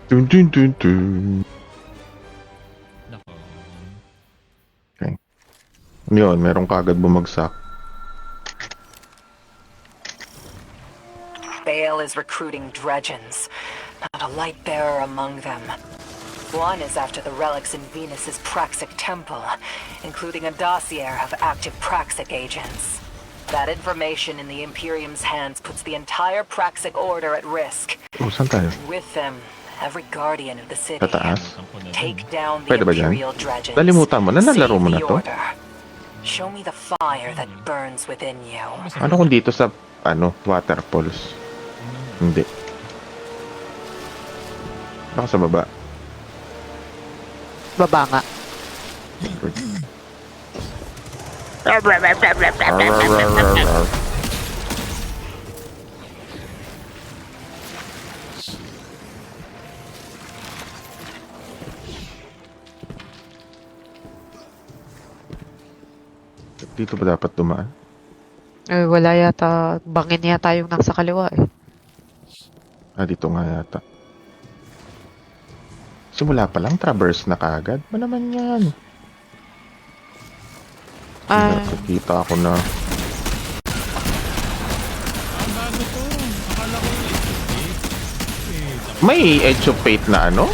Dun, dun, dun, dun. Nako. Okay. Yun, merong kagad bumagsak. Bale is recruiting Dredgens. Not a light bearer among them. One is after the relics in Venus's Praxic temple, including a dossier of active Praxic agents. That information in the Imperium's hands puts the entire Praxic Order at risk. Oh, saan tayo? With them, every guardian of the city. Sa taas? Kalimutan ko na Take dun. down the Pwede ba dyan? Imperial Dredgens. Nalimutan mo na, nalaro Save mo na the to? Order. Show me the fire that burns within you. Ano kung dito sa, waterfalls? Hindi. Baka sa baba. Baba nga. Dito ba dapat dumaan? Eh, wala yata. Bangin yata yung nasa kaliwa eh. Ah, dito nga yata. Simula pa lang, traverse na kagad. Ba naman yan? Ah, Nakikita ako na. Ang bago to. Akala ko yung Edge. May Edge of Fate na ano?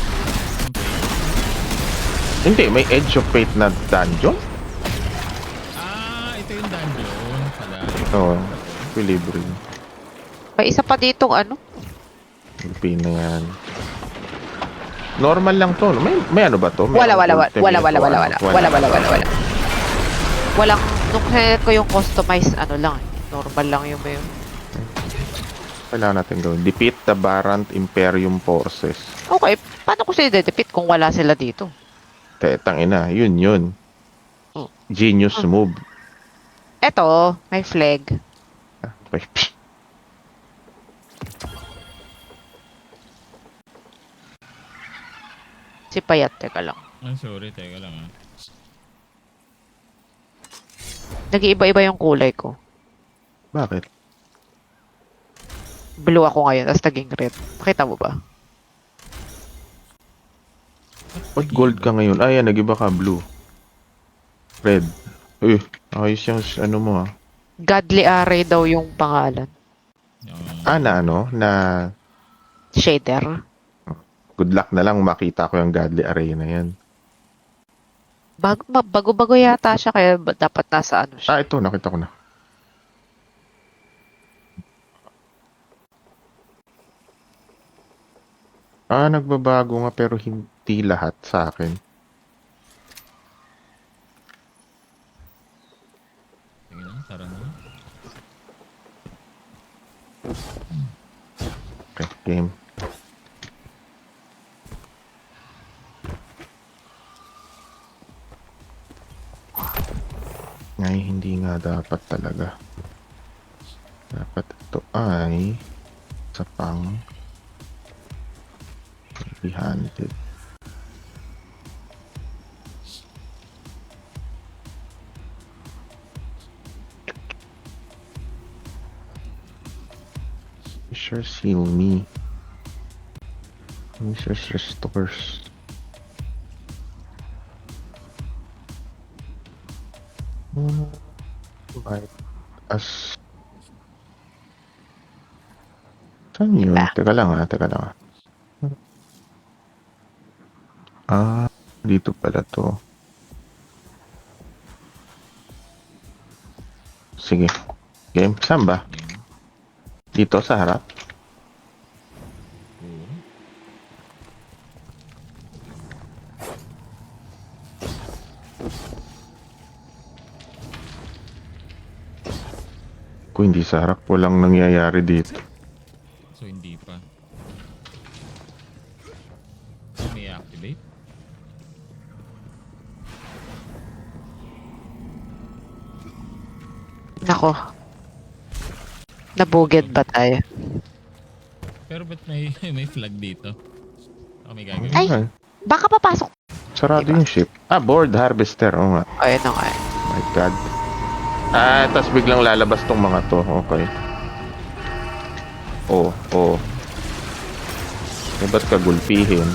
Hindi, may Edge of Fate na dungeon? Ito yung dungeon pala. Oo, equilibrium. may isa pa ditong ano. Pin na yan. Normal lang to. No? May ano ba to? May Wala. ultimate o ano? Walang, nung sinet ko yung customize, ano lang, normal lang yung may. Kailangan natin gawin. Defeat the Barant Imperium forces. Okay, paano ko sila defeat kung wala sila dito? Tetang ina. Yun. Oh. Genius move. Eto, may flag. Okay. Si Payat, teka lang. Sorry, teka lang ah. Nag-iiba-iba yung kulay ko. Bakit? Blue ako ngayon, tapos naging red. Nakita mo ba? Ba't gold ka ngayon? Ay, nag-iba ka. Blue. Red. Ayos yung ano mo ah. Godly Array daw yung pangalan. Na ano? Na Shader. good luck na lang makita ko yung Godly Array na yan. Bago-bago yata siya, kaya dapat nasa ano siya. Ito. Nakita ko na. Nagbabago nga pero hindi lahat sa akin. Sige lang, tara na. Okay, game. Ngay, hindi nga dapat talaga. Dapat ito ay sa pang heavy-handed. Sure, seal me. Mrs. Restores. Might as... Saan yun? Diba? Teka lang. Dito pala to. Sige. Game. Saan ba? Dito sa harap? Kung hindi sa harap, walang nangyayari dito. So, hindi pa. May activate? Nako. Nabugid ba tayo? Pero ba't may flag dito? May gagawin. Ay! Baka papasok. Sarado yung ship. Board harvester. Oo nga. Ayun na nga. My God. Tapos biglang lalabas tong mga to. Okay. Oh. Eh, ba't ka gulpihin?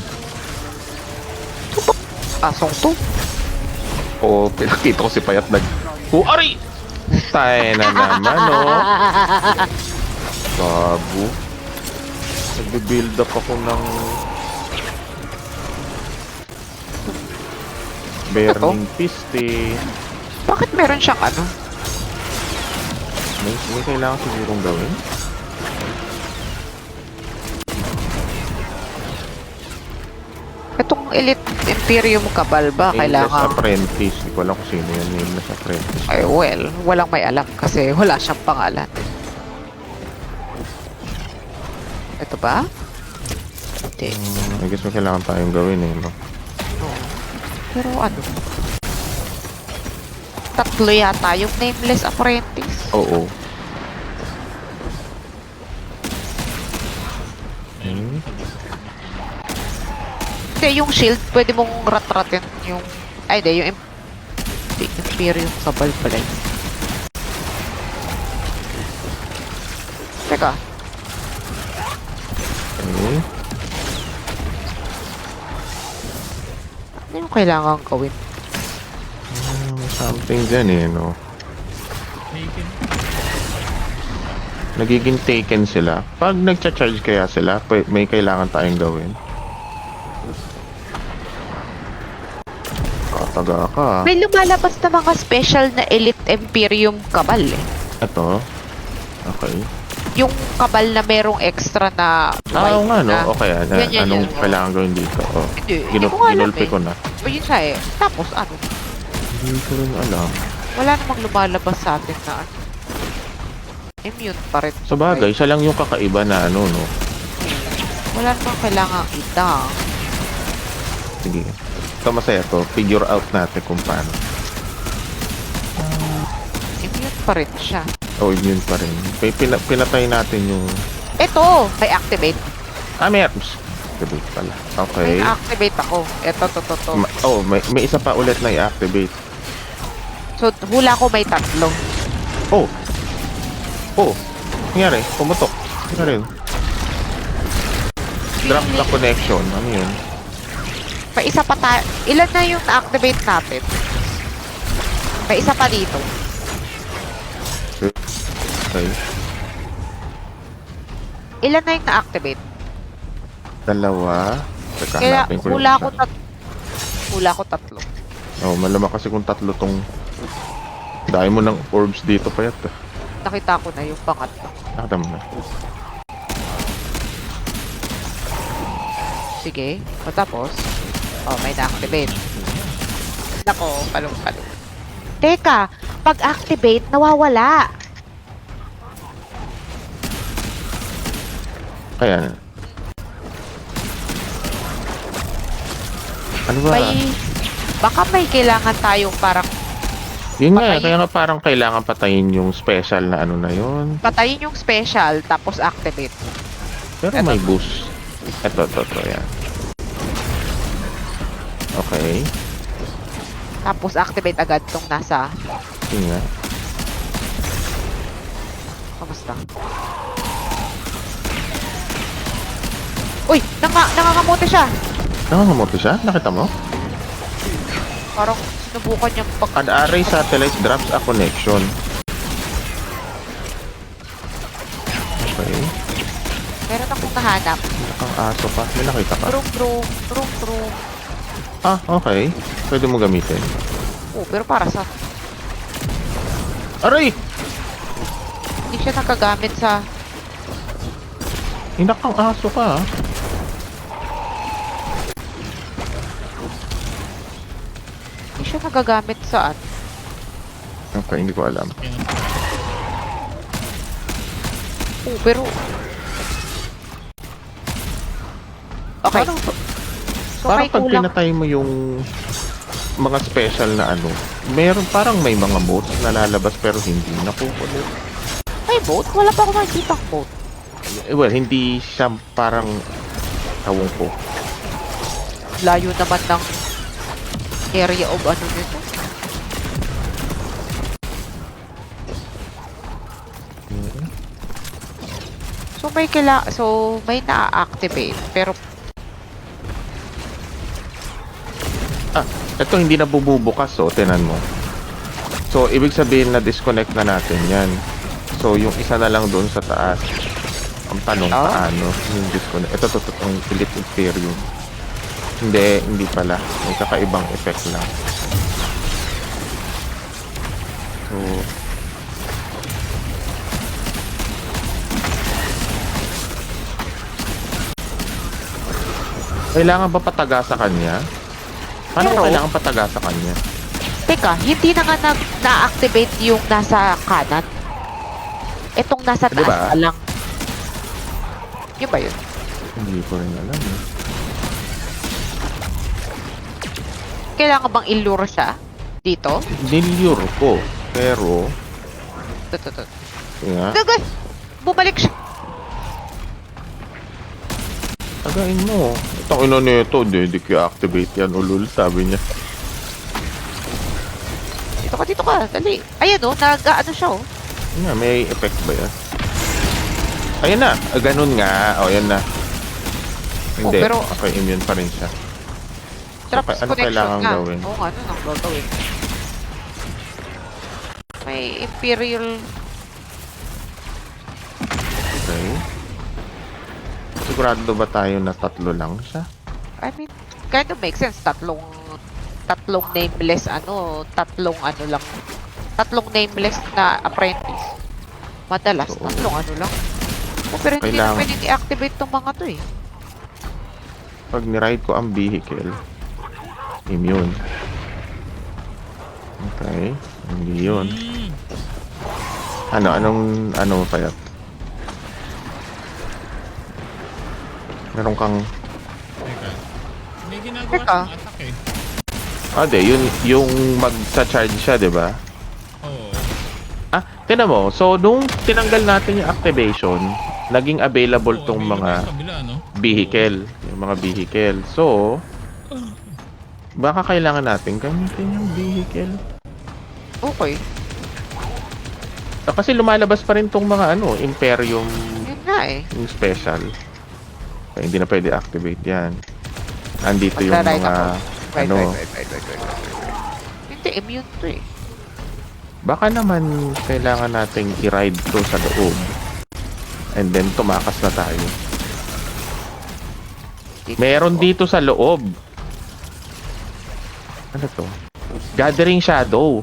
Asong to. Oo, pinakita ko si Payat Ari! Tayo na naman, oh. Babu. Nagbe-build up ako ng Burning Fist, eh. Bakit meron siyang ano? May kailangan sigurong gawin. Itong Elite Imperium Cabal ba? Nameless Kailangan... Apprentice. Hindi ko alam kung sino yan. Nameless Apprentice. Ay, well, walang may alam kasi wala siyang pangalan. Ito ba? Hindi. I guess may kailangan tayong gawin, eh, no? Pero ano? Tatlo yata yung Nameless Apprentice. Oo. Ayun. Hindi, yung shield, pwede mong rat-ratin yung... Ay, hindi, yung Imperium Cabal pala yun. Teka, Okay. ano yung kailangan gawin? Something dyan, eh, no? Taken. Nagiging taken sila. Pag nagcha-charge kaya sila, may kailangan tayong gawin. Kataga ka. May lumalabas na mga special na Elite Imperium Cabal eh. Ito. Okay. Yung Cabal na merong extra na Oo nga, no? na- Okay, Yan, anong yan. kailangan gawin dito? Oh. Hindi ko alam Ginulpi eh. ko na. O yun siya eh. Tapos ano? Hindi ko rin alam. Wala namang lumalabas sa atin na ano. Immune pa rin. Sa bagay, siya lang yung kakaiba na ano, no? Wala namang kailangan itang. Sige. Ito masaya to. Figure out natin kung paano. Immune pa rin siya. Oh, immune pa rin. Pinatay natin yung... Ito! May activate. May activate pala. Okay. May activate ako. Ito, to. May isa pa ulit na i-activate. So, hula ko may tatlo. Oh! Nangyari. Pumutok. Ano rin? Drop the connection. Ano yun? May isa pa tayo. Ilan na yung na-activate natin? May isa pa dito. Okay. Ilan na yung na-activate? Dalawa. Teka, Kaya hanapin ko yung hula isa. ko hula ko tatlo. Oh, malamang kasi kung tatlo tong... Dahil mo ng orbs dito pa yata. Nakita ko na yung pangatlo. Nakita mo na. Sige. Matapos. Oh, may na-activate. Nako, palong-palong. Teka, pag-activate, nawawala. Kaya... Ano ba? Baka may kailangan tayong parang Yun nga, patayin. kaya nga parang kailangan patayin yung special na ano na yun. patayin yung special, tapos activate. Pero may boost. Ito, yan. Okay. Tapos activate agad tong nasa... Yun nga. Kamusta? Uy! Nangangamote siya! Nangangamote siya? Nakita mo? Parang sinubukan niyang An array satellite drops a connection. Okay. Meron akong nahanap. Ang aso pa. May nakita ka? Brum. Ah, okay. Pwede mo gamitin. Oh, pero para sa... Aray! Hindi siya nakagamit sa... Inakang aso ka, ah. Hindi siya nagagamit saan. Okay, hindi ko alam. Oh, pero... Okay. So, Parang may pag kulang. pinatay mo yung mga special na ano, meron parang may mga modes na lalabas pero hindi nakukulit. May boat? Wala pa ako nakikita ang boat. Well, hindi siya parang tawong ko. Layo naman ng area of ano nito. So may na-activate pero Ito hindi na bububukas, oh. Tinan mo. So, ibig sabihin na disconnect na natin yan. So, yung isa na lang doon sa taas. Ang tanong, paano yung disconnect? Ito, itong Elite Imperium. Hindi pala. May kakaibang effect lang. So, kailangan ba pataga sa kanya? Paano Pero, kailangan pataga sa kanya? Teka, hindi na nga na-activate yung nasa kanan. Itong nasa taas Diba? pa lang. Yun ba yun? Hindi ko rin alam. Eh. Kailangan bang ilure siya? Dito? Nilure ko. Pero, Ito. nga, Dagas! Bumalik siya. tagain mo. Itong ino nito, hindi kaya-activate yan, ulul, sabi niya. Dito ka. Dali. Ayan o, nag-ano siya o. Nga, may effect ba yan? Ayan na, ganun nga. O, yan na. Hindi, pero- okay, immune pa rin siya. Drops ano connection kailangan na. gawin? Oo nga, ano nang gagawin? May Imperial... Okay. Sigurado ba tayo na tatlo lang siya? I mean, kind of makes sense. Tatlong nameless tatlong nameless na apprentice. Madalas, Oo. tatlong lang. Oh, pero hindi na Kailangan- pwede i-activate tong mga to eh. Pag niride ko ang vehicle, immune. Okay, hindi yun. Ano pa yan? Meron kang... Teka. May ginagawa Teka. siyang attack eh. Di, yung magsa-charge siya, di ba? Oo. Tinan mo. So, nung tinanggal natin yung activation, naging available Oo, tong available mga sa kabila, no? vehicle. Yung mga vehicle. So, baka kailangan natin gamitin yung vehicle. Okay. Kasi lumalabas pa rin tong mga Imperium Yun nga eh. yung special. Kaya hindi na pwede activate yan. Andito yung Magra-ride mga ako. Right. Hindi, immune to eh. baka naman kailangan nating i-ride to sa loob. And then tumakas na tayo. Meron dito sa loob. Ano to? Gathering Shadow.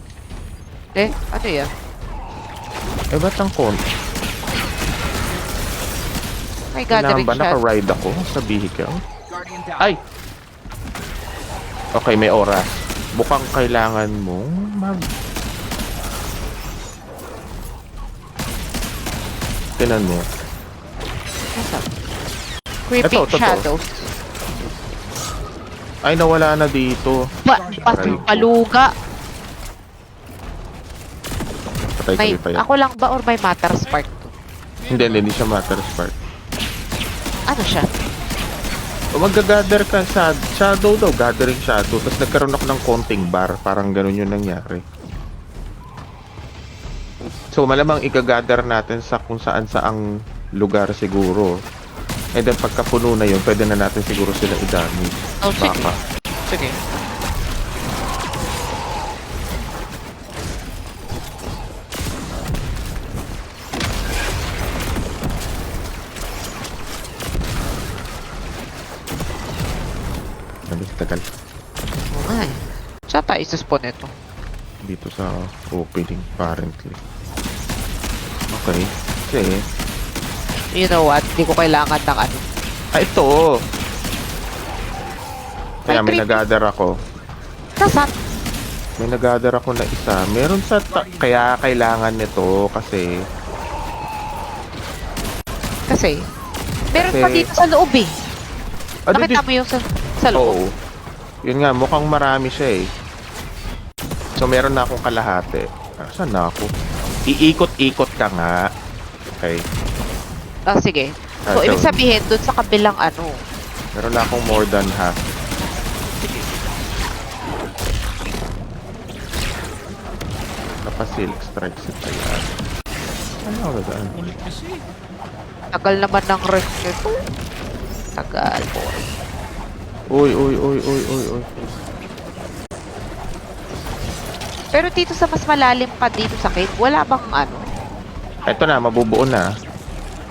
Ano yan? Ba't ang May kailangan gathering ba siya. naka-ride ako sa vehicle? Ay! Okay, may oras. Bukang kailangan mong Tinan mo. Creeping Ito. shadows. Ay, nawala na dito. Aray ko. Paluga. Patay May, pa yan. ako lang ba or may matter spark? Hindi siya matter spark. Ano siya? Mag-gather ka sa shadow daw, gathering shadow. Tapos nagkaroon ako ng konting bar. Parang ganun yung nangyari. So malamang i-gather natin sa kung saan saang lugar siguro. And then pagka puno na yun, pwede na natin siguro sila i-damage. Oh, sige. Baka. Sige. Nalis tagal. Ay. Saan tayo isaspawn ito? Dito sa opening, apparently. Okay. Kasi, You know what? Hindi ko kailangan ng ano. ito! Kaya may creepy. nag-gather ako. Nasaan? May nag-gather ako na isa. Meron sa kaya kailangan nito kasi Meron Kasi- pa dito sa loob eh. ano Nakita mo yung sa loob? Oo. Yun nga, mukhang marami siya eh. So meron na akong kalahati. Saan na ako? Iikot-ikot ka nga. Okay. Ah, sige. So, Ah, ibig so- sabihin, dun sa kabilang ano. Meron na akong more than half. Napa-silk strike si Tayan. Ano ba daan? Kulit kasi. Tagal naman ng rest nito. Tagal, boy. Uy. Pero dito sa mas malalim pa dito sa cave, wala bang ano? Ito na, mabubuo na.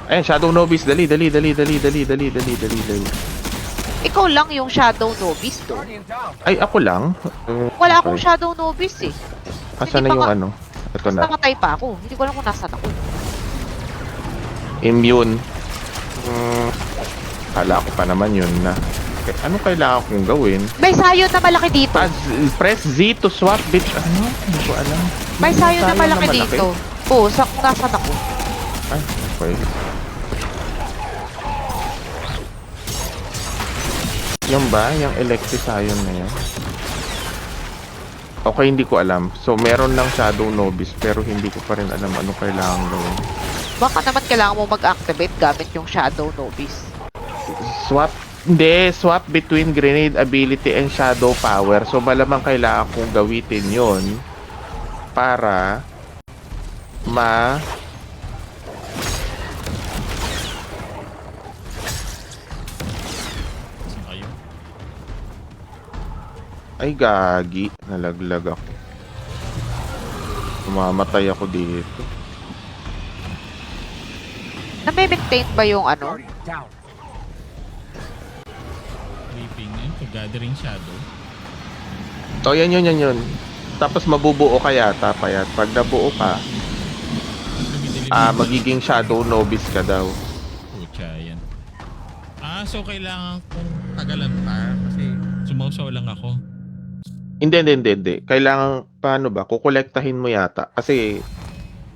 Ayan, Shadow Novice. Dali. Ikaw lang yung Shadow Novice to. Ay, ako lang? Wala Okay. akong Shadow Novice eh. Asan na Hindi pa yung nga- ano? Ito na. Namatay pa ako. Hindi ko alam kung nasan ako. Immune. Kala ko pa naman yun na. Ano kailangan kong gawin? May sayo na malaki dito. Press Z to swap bit. Ano? Hindi ko alam. May sayo na Sayo malaki dito. Oo, sa kung nasan ako. Ay, okay. Yan ba? Yung Electrifion na yan? Okay, hindi ko alam. So, meron lang Shadow Novice pero hindi ko pa rin alam ano kailangan gawin. Baka naman kailangan mo mag-activate gamit yung Shadow Novice. Swap between Grenade Ability and Shadow Power. So, malamang kailangan kong gawitin yon para Saan kayo? Ay, gagi. Nalaglag ako. Umamatay ako dito. Na-maintain ba yung ano? Creeping yun. Gathering shadow. So, yun. Tapos mabubuo ka yata pa yan. Pag nabuo ka, magiging Shadow Novice ka daw. Pucha, yan. So kailangan kong tagalan pa kasi sumausaw lang ako. Hindi. Kailangan, paano ba? Kukolektahin mo yata. Kasi,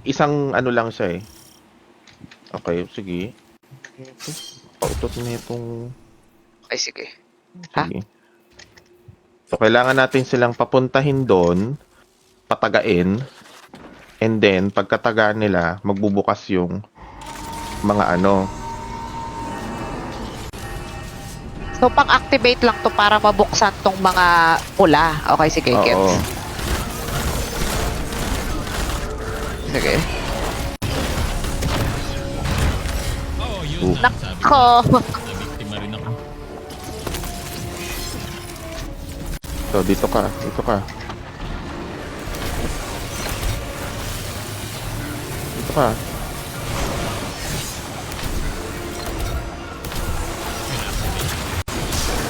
isang ano lang siya eh. Okay, sige. Pautot na itong... Okay, sige. Ha? Sige. So, kailangan natin silang papuntahin doon, patagain, and then, pagkatagaan nila, magbubukas yung mga ano. So, pang-activate lang to para mabuksan tong mga pula. Okay, sige, Oo. gets. Sige. Oo, yun na sabi ko. Nako! Nabiktima rin ako. So, dito ka.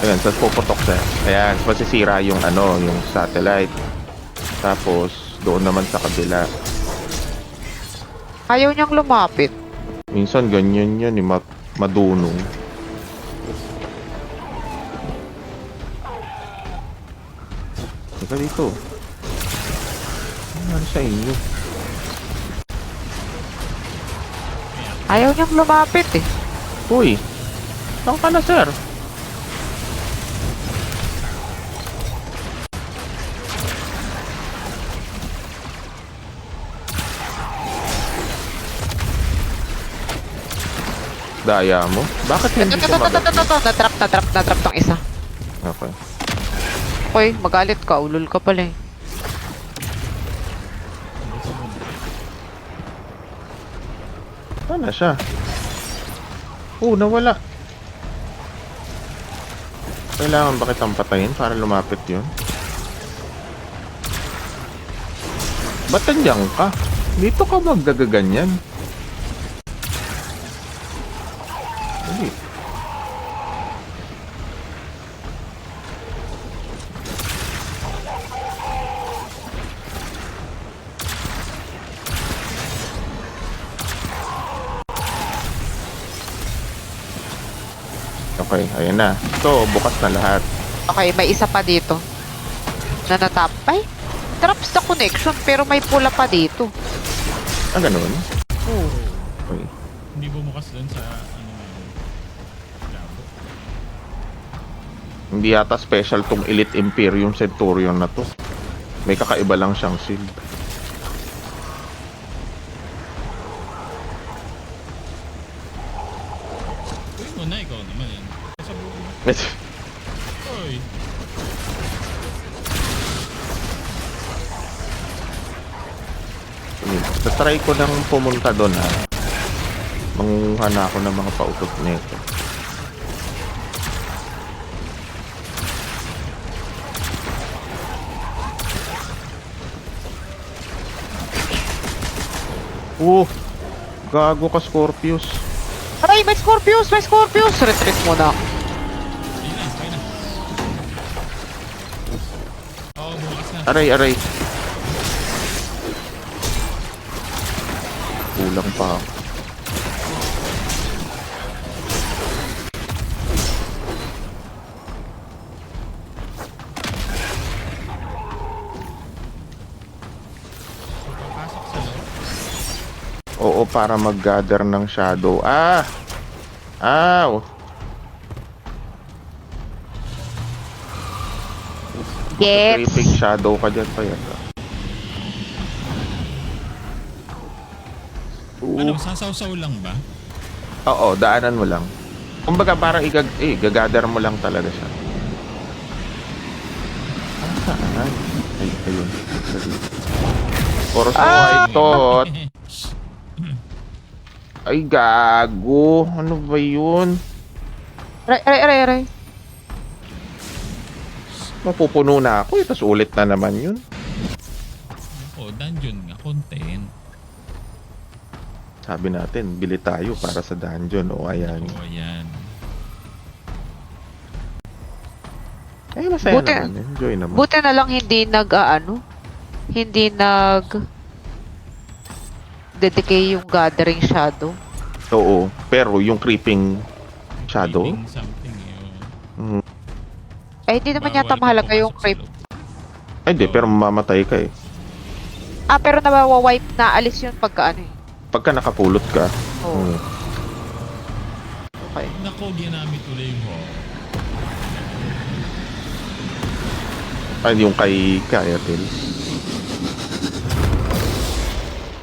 Ayan, tapos puputok siya. Ayan, masisira yung ano, yung satellite. Tapos, doon naman sa kabila. Ayaw niyang lumapit. Minsan ganyan yan, eh, madunong. Teka dito. Ano sa inyo? Ayaw niyang lumapit eh. Uy! Saan ka na, sir? Daya mo? Bakit hindi Ito. sumagot? Natrap tong isa. Okay. Okay, magalit ka. Ulol ka pala eh. Saan na siya? Nawala. Kailangan ba kitang patayin para lumapit yun? Ba't nandiyan ka? Dito ka magagaganyan. Hindi. Okay, ayan na. So, bukas na lahat. Okay, may isa pa dito. Na natap. Ay, traps the connection pero may pula pa dito. Ganun? Oo. Okay. Hindi bumukas doon sa ano labo. Hindi yata special tong Elite Imperium Centurion na to. May kakaiba lang siyang shield. Uy, muna ikaw naman yan. Sa buo. Uy. Tatry ko nang pumunta doon ha. Manguha na ako ng mga pautot nito. Gago ka, Scorpius. Aray, may Scorpius! May Scorpius! Retreat muna ako. Ayun na, ayun na. Oo, bukas na. Aray. Kulang pa ako. Papasok sa loob. Oo, para mag-gather ng shadow. Creeping Gets. shadow ka dyan pa yan. Ano, sasaw-saw lang ba? Oo, daanan mo lang. Kumbaga parang gagather mo lang talaga siya. Saan? Ayun. Or so I thought. Ay, gago. Ano ba yun? Aray. Mapupuno na ako. Tapos ulit na naman yun. Oh, dungeon nga, content. Sabi natin, bili tayo para sa dungeon. O, ayan. Oo, ayan. Ay, masaya Buti- naman. Enjoy naman. Buti na lang hindi dedicate yung gathering shadow. Oo. Pero yung creeping shadow. Eating something yun. Ay, hindi naman yata mahalaga yung creep. Ay, hindi. Pero mamamatay ka eh. Pero nawawipe na alis yun pagka ano eh. Pagka nakapulot ka. Oo. Mm. Okay. Nako, ginamit ulit yung horror. Ay, yung kay Kayatil.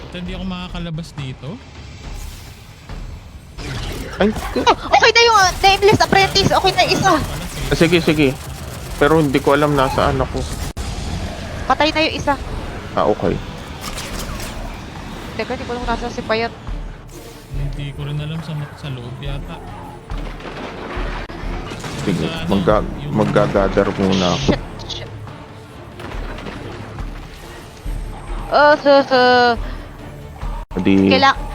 Ito, hindi ako makakalabas dito. Ay, Okay na yung Nameless Apprentice. Okay na yung isa. sige. Pero hindi ko alam nasaan ako. Patay na yung isa. Okay. Teka, hindi ko lang nasa si Payat. Hindi ko rin alam sa loob yata. Sige, Sa ano, maggagather muna ako. Shit. Hindi,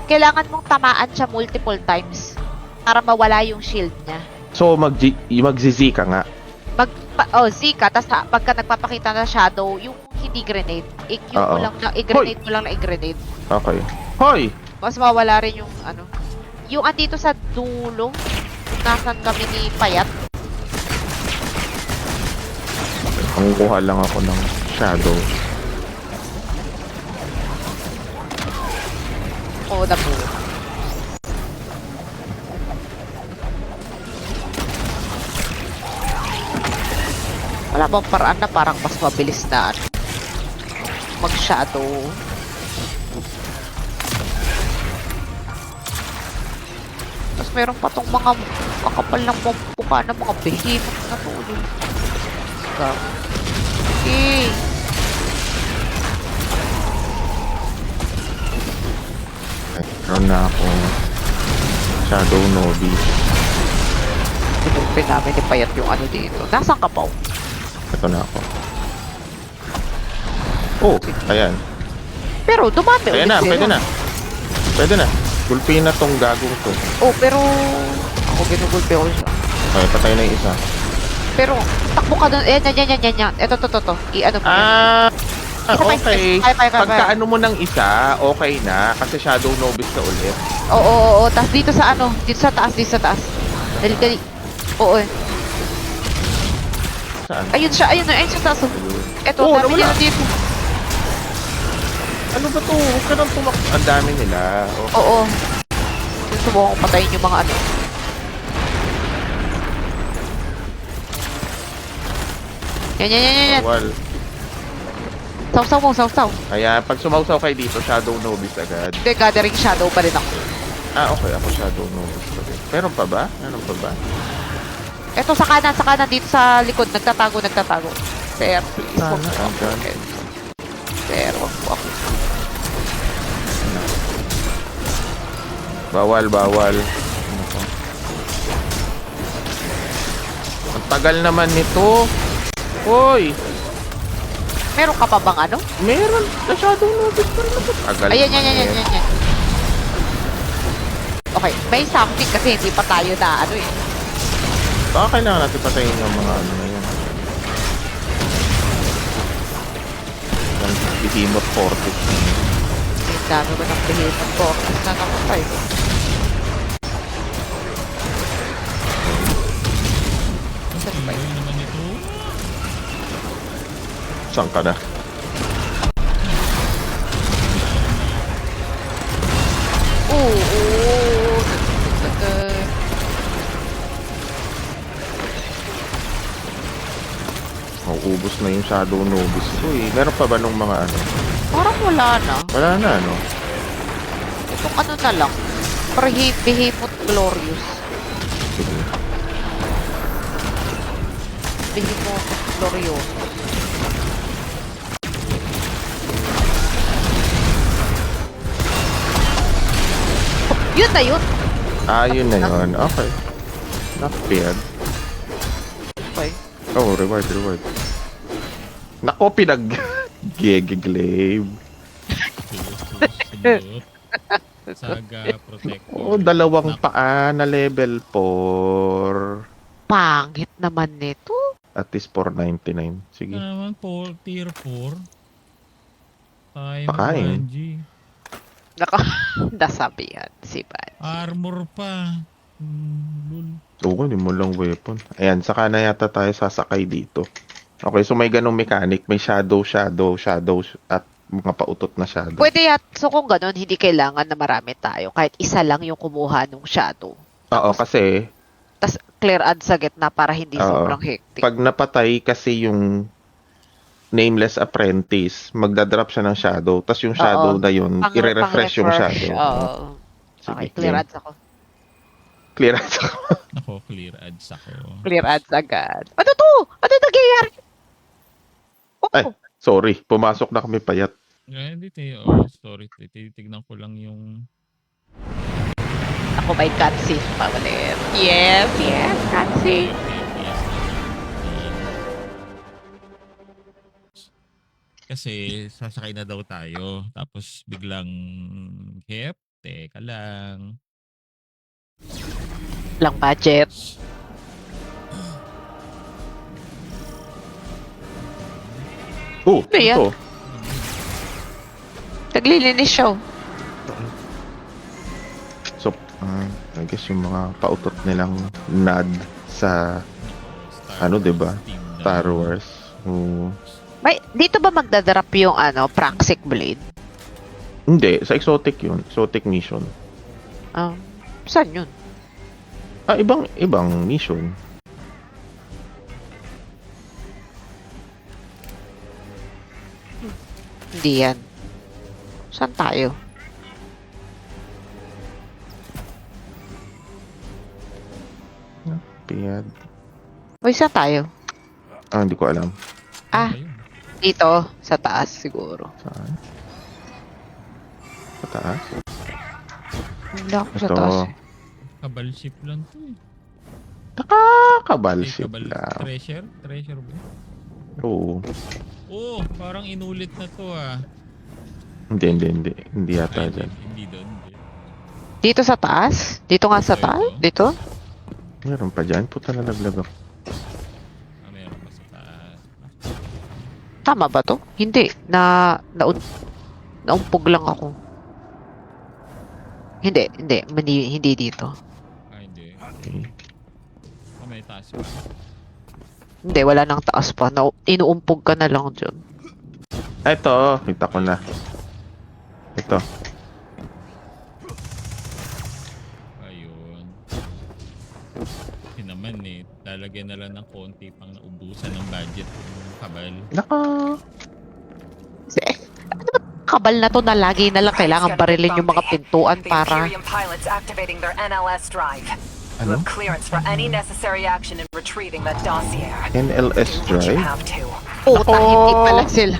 Kailangan mong tamaan siya multiple times para mawala yung shield niya. so, mag-ZZ ka nga. Zika, tas pagka nagpapakita na shadow, yung hindi grenade, i-Q mo Oo. lang na, i-grenade mo lang na i-grenade. Okay. Hoy! Mas mawala rin yung ano. Yung andito sa dulo, nasan kami ni Payat. Pangukuha lang ako ng shadow. Oo, na po. Wala bang paraan na parang mas mabilis na ano, mag-shadow? Tapos meron pa tong mga kakapal ng pampuka ng mga behemoth na tuloy. Okay. Meron na akong shadow nobi. Pinulpin namin ni Payat yung ano dito. Nasaan ka pa? Ito na ako. Oh, ayan. Pero dumami Ayan ulit na, sila. pwede na. Gulpihin na tong gagong to. Oh, pero ako ginugulpi ko siya. Okay, patay na yung isa. Pero takbo ka doon. Yan. Ito. I-ano mo. Isa pa, Okay. kaya. Pagka ano mo ng isa, okay na. Kasi shadow nobis ka ulit. Oo. Tapos dito sa ano, dito sa taas. Dali. Oo. Saan? Ayun sa taas. Ito, Oh, dami nawala. nila dito. Ano ba to? Huwag ka nang tumak... Ang dami nila. Okay. Oo. Gusto mo akong patayin yung mga ano. Yan. Bawal. Sausaw. Kaya pag sumausaw kayo dito, shadow nobis agad. Hindi, gathering shadow pa rin ako. Okay. Ako shadow nobis pa rin. Meron pa ba? Ito sa kanan dito sa likod. Nagtatago. Sir, please. Sana, Huwag mo ako. andyan. Sir, huwag mo ako. Bawal. Ano to? Ang tagal naman nito. Hoy! Meron ka pa bang ano? Meron na shadow nobis pa rin. Tagal. Ayan. Okay, may something kasi hindi pa tayo na ano eh. Baka kailangan natin patayin yung mga ano na yan. Yung behemoth fortis. May dami ko ng behemoth ko. Saan ako tayo? Saan ba yun? Ano naman ito? Saan ka na? Oo. Mauubos na yung Shadow Nobis ko eh. Meron pa ba nung mga ano? Parang wala na. Wala na ano? Itong ano na lang. Behemoth Glorious. Sige. Behemoth Glorious. Yun na yun. Ah, yun na yun. Okay. Not bad. Okay. Oh, reward. Nako, Gigiglaive. Susunod. Saga Protector. Oh, dalawang paa na level 4. Pangit naman nito. At least 499. Sige. Ano naman, tier 4. Tayo Pakain. Bungie. Naka, nasabihan si Ban. Armor pa. Lul. Oo, hindi mo lang weapon. Ayan, saka na yata tayo sasakay dito. Okay, so may ganong mechanic. May shadow, at mga pautot na shadow. Pwede so kung ganun, hindi kailangan na marami tayo. Kahit isa lang yung kumuha ng shadow. Oo, kasi Tapos clear add sa gitna para hindi Oo. sobrang hectic. pag napatay kasi yung Nameless Apprentice, magdadrop siya ng shadow. Tapos yung shadow na yun, i-refresh yung shadow. Oo. Sige, Okay, clear game. ads ako. Clear ads ako. Ako, clear ads ako. Clear ads agad. Ano to? Ano nangyayari? Ay, sorry. Pumasok na kami payat. Hindi tayo. Oh, sorry. Titignan ko lang yung... Ako may cutscene pa ulit. Yes, cutscene. FPS. Kasi sasakay na daw tayo. Tapos biglang... Hep, teka lang. Lang budget. Oh, Ano yan? ito. Naglilinis siya. Oh. So, I guess yung mga pautot nilang nod sa, ano, diba? Star Wars. Oh. May, dito ba magdadrop yung Praxic Blade? Hindi, sa exotic yun. Exotic mission. Saan yun? Ibang mission. Hindi yan. Saan tayo? Piyad. Uy, saan tayo? Hindi ko alam. Dito. Sa taas siguro. Saan? Sa taas? Hindi ako sa Ito. taas. Kabal ship lang to eh. Nakakabalship lang. Treasure? Treasure ba? Oo. Oh, parang inulit na to ah. Hindi. Hindi yata Ay, dyan. hindi doon. Hindi. Dito sa taas? Dito nga sa taas? Dito? Meron pa dyan. Puta na naglag ako. Meron pa sa taas. Tama ba to? Hindi. Naumpog lang ako. Hindi. Hindi dito. Hindi. Okay. May taas pa. Hindi, wala nang taas pa. Inuumpog ka na lang dyan. Ito. Kita ko na. Ito. Ayun. Yun naman eh. Lalagyan na lang ng konti pang naubusan ng budget ng kabal. Kabal na to na lagi na lang kailangan barilin yung mga pintuan The para... Imperium pilots activating their NLS drive. You Ano? have clearance for any necessary action in retrieving that dossier. NLS Do what you drive? have to. Puta, hindi pala sila.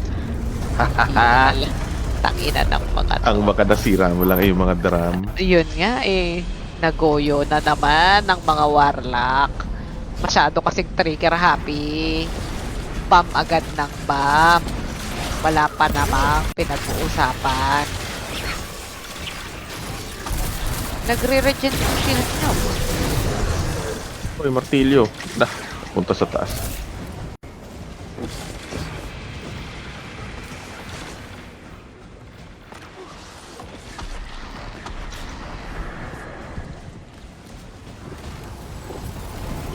Tangina ng mga to. Ang baka nasira mo lang yung mga drum. Yun nga eh. Nagoyo na naman ng mga warlock. Masyado kasing trigger happy. Bam agad ng bam. Wala pa namang pinag-uusapan. Nagre-regen yung shield niyo. Uy, martilyo. Dah, punta sa taas.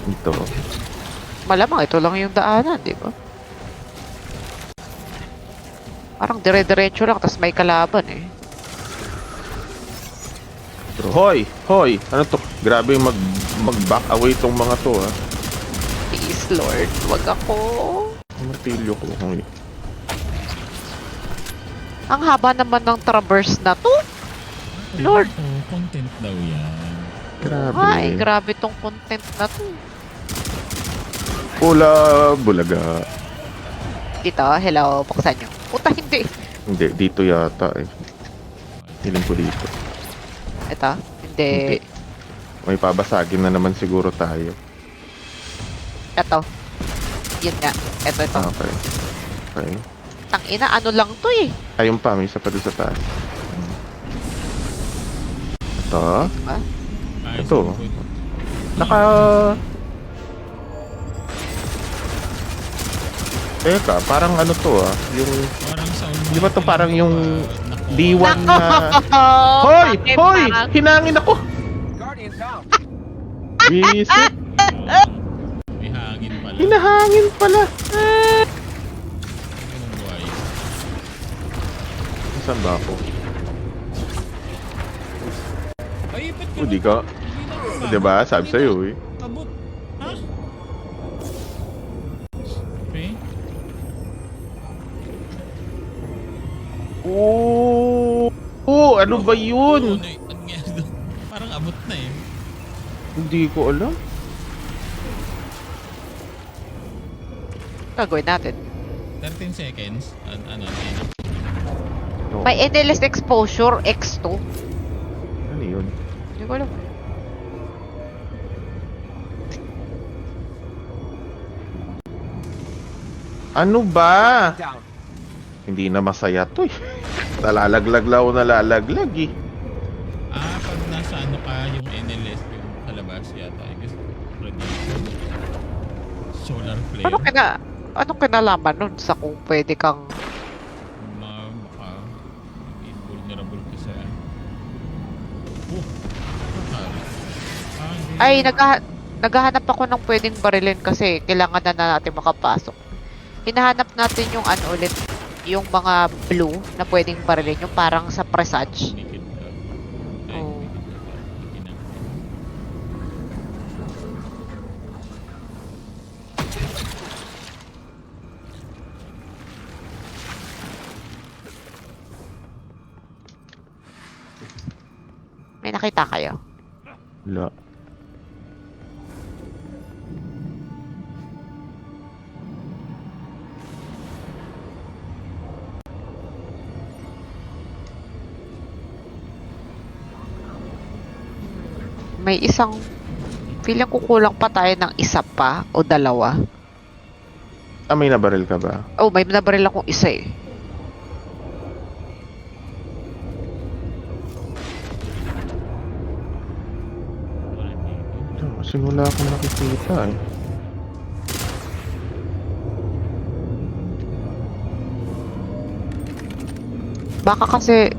Ito. Malamang ito lang yung daanan, di ba? Parang dire-diretso lang, tas may kalaban eh. Hoy! Hoy! Ano to? Grabe yung mag-back away tong mga to, ha? Please, Lord, wag ako. Martilyo ko. Hoy. Ang haba naman ng traverse na to. Lord. Oh, content daw yan. Grabe. Ay, grabe tong content na to. Pula, bulaga. Dito, hello, buksan nyo. Puta, hindi. Hindi, dito yata eh. Hiling ko dito. Ito, hindi. May pabasagin na naman siguro tayo. Ito. Yun nga. Ito. Okay. Okay. Tangina, ano lang to eh. Ayun pa, may isa pa doon sa taas. Ito. Diba? Ay, Ito. good. Naka... Teka, parang ano to ah. Yung... Parang sa Di ba to parang yung nako. D1 na... Oh, Hoy! bakit Hoy! parang- Hinangin ako! Visit! May hangin pala. Hinahangin pala! Ganun buhay. Saan ba ako? Ay, ba't O, di ka... Diba? Sabi sa'yo eh. Abot. Ha? Okay. Oh! Oh! Ano ba yun? Ano nangyari doon? Parang abot na eh. Hindi ko alam. Gagawin natin. 13 seconds. Ano? No. May endless exposure, X2. Ano yun? Hindi ko alam. Ano ba? Hindi na masaya to eh. Nalalaglag lang ako nalalaglag eh. Pag nasa ano ka, yung NLS, yung kalabas yata, I guess, radiation. Solar flare. Anong kinalaman nun sa kung pwede kang... Baka invulnerable ka sa... Nakari. Hindi. Ay, naghahanap ako ng pwedeng barilin kasi kailangan na natin makapasok. Hinahanap natin yung ano ulit, yung mga blue na pwedeng barilin, yung parang sa presage. Naked ka. Ay, Oo. naked ka. May nakita kayo? Wala. May isang... Feeling ko kulang pa tayo ng isa pa o dalawa. Ah, may nabaril ka ba? Oh, may nabaril akong isa eh. Wala dito. Kasi wala akong nakikita eh. Baka kasi...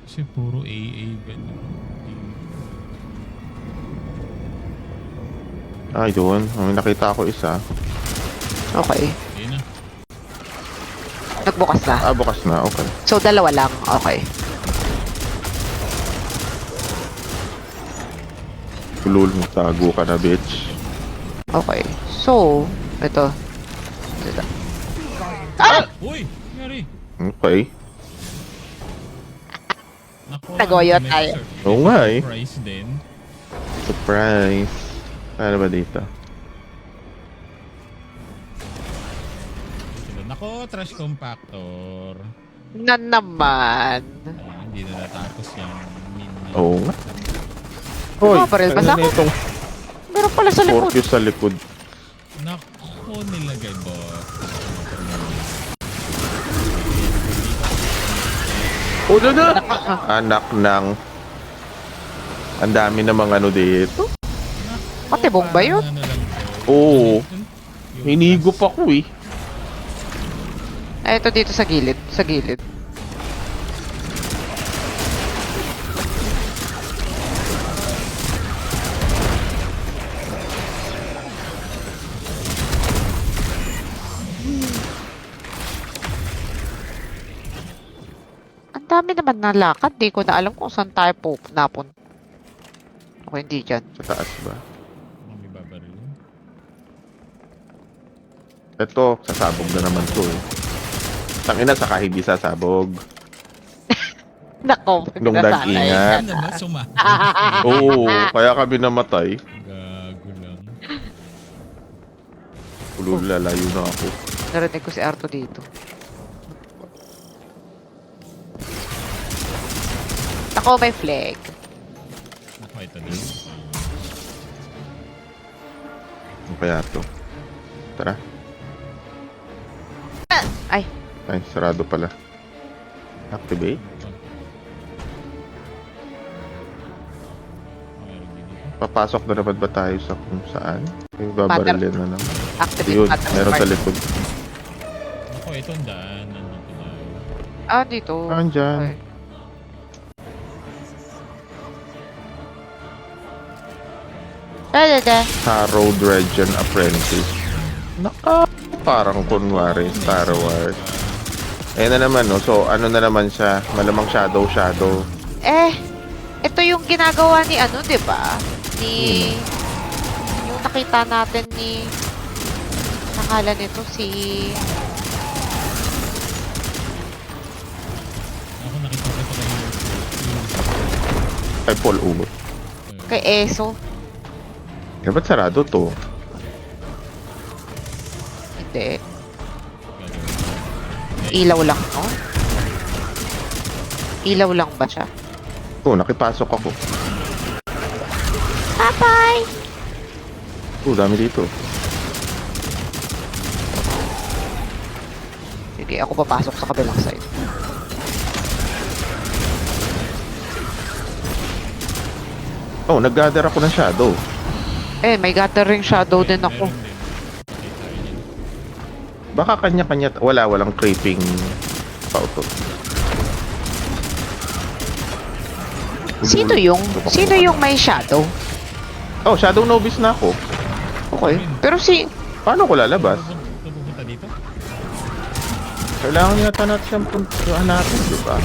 Kasi puro AA ganun. Ah, yun. May nakita ako isa. Okay. Ayun na. Nagbukas na. Ah, bukas na. Okay. So, dalawa lang. Okay. Ulul, tago ka na, bitch. Okay. So, ito. Uy! Nangyari! Okay. Naku, Nagoyo may tayo. Oo nga eh. Surprise din. Surprise. Ano ba dito? Nako, trash compactor. Na naman. Ay, hindi na natapos yung min na. Oo nga. Hoy, baril ba sa ano na itong Meron pala sa likod. Scorpio sa likod? Nako, nilagay boss. Oh, na! Anak ng... Ang dami namang ano dito. Matibong ba yun? Ano lang to. Oo. Yung Hinigop ako eh. Ay, ito dito sa gilid. Sa gilid. Ang dami naman na lakad. Di ko na alam kung saan tayo napun. Ako hindi dyan. Sa taas ba? May babaril. Ito, sasabog na naman to eh. Tangina, saka hindi sasabog. Nako, Nung nagsasanay dag-ingat. ka Ano ba? na. Sumama. Oo, kaya kami namatay. Gago lang. Ulula, layo na ako. Narinig ko si Arto dito. Ako, may flag. Ako, ito din. Ano kaya to? Tara. Ay, Ay, sarado pala. Activate? Meron din dito. Papasok na naman ba tayo sa kung saan? May babarilin na naman. activate Yun, button meron sa spark. likod. Ako, ito ang daan. Ano tayo? Ah, dito. Andyan. Okay. Dada. Harrow Dredgen Apprentice. Naka, parang kunwari Star Wars. Ayan na naman, no? So, ano na naman siya? Malamang shadow. Ito yung ginagawa ni ano, 'di ba? Ni yung nakita natin ni nakala nito si Ako nakita ko ito kayo. Ay, Paul Ugot. kay Eso. Eh, ba't sarado to? Hindi. Ilaw lang, no? Ilaw lang ba siya? Oh, nakipasok ako. Bye-bye! Oh, dami dito. Sige, ako papasok sa kabilang side. Oh, nag-gather ako ng shadow. Eh, may gathering shadow din ako. Meron din. Kita rin yun. Baka kanya-kanya, walang creeping pauto. Sino yung may shadow? Oh, shadow novice na ako. Okay. Pero si Paano ko lalabas? Pupunta dito? Kailangan yata natin siyang hanapin, di ba?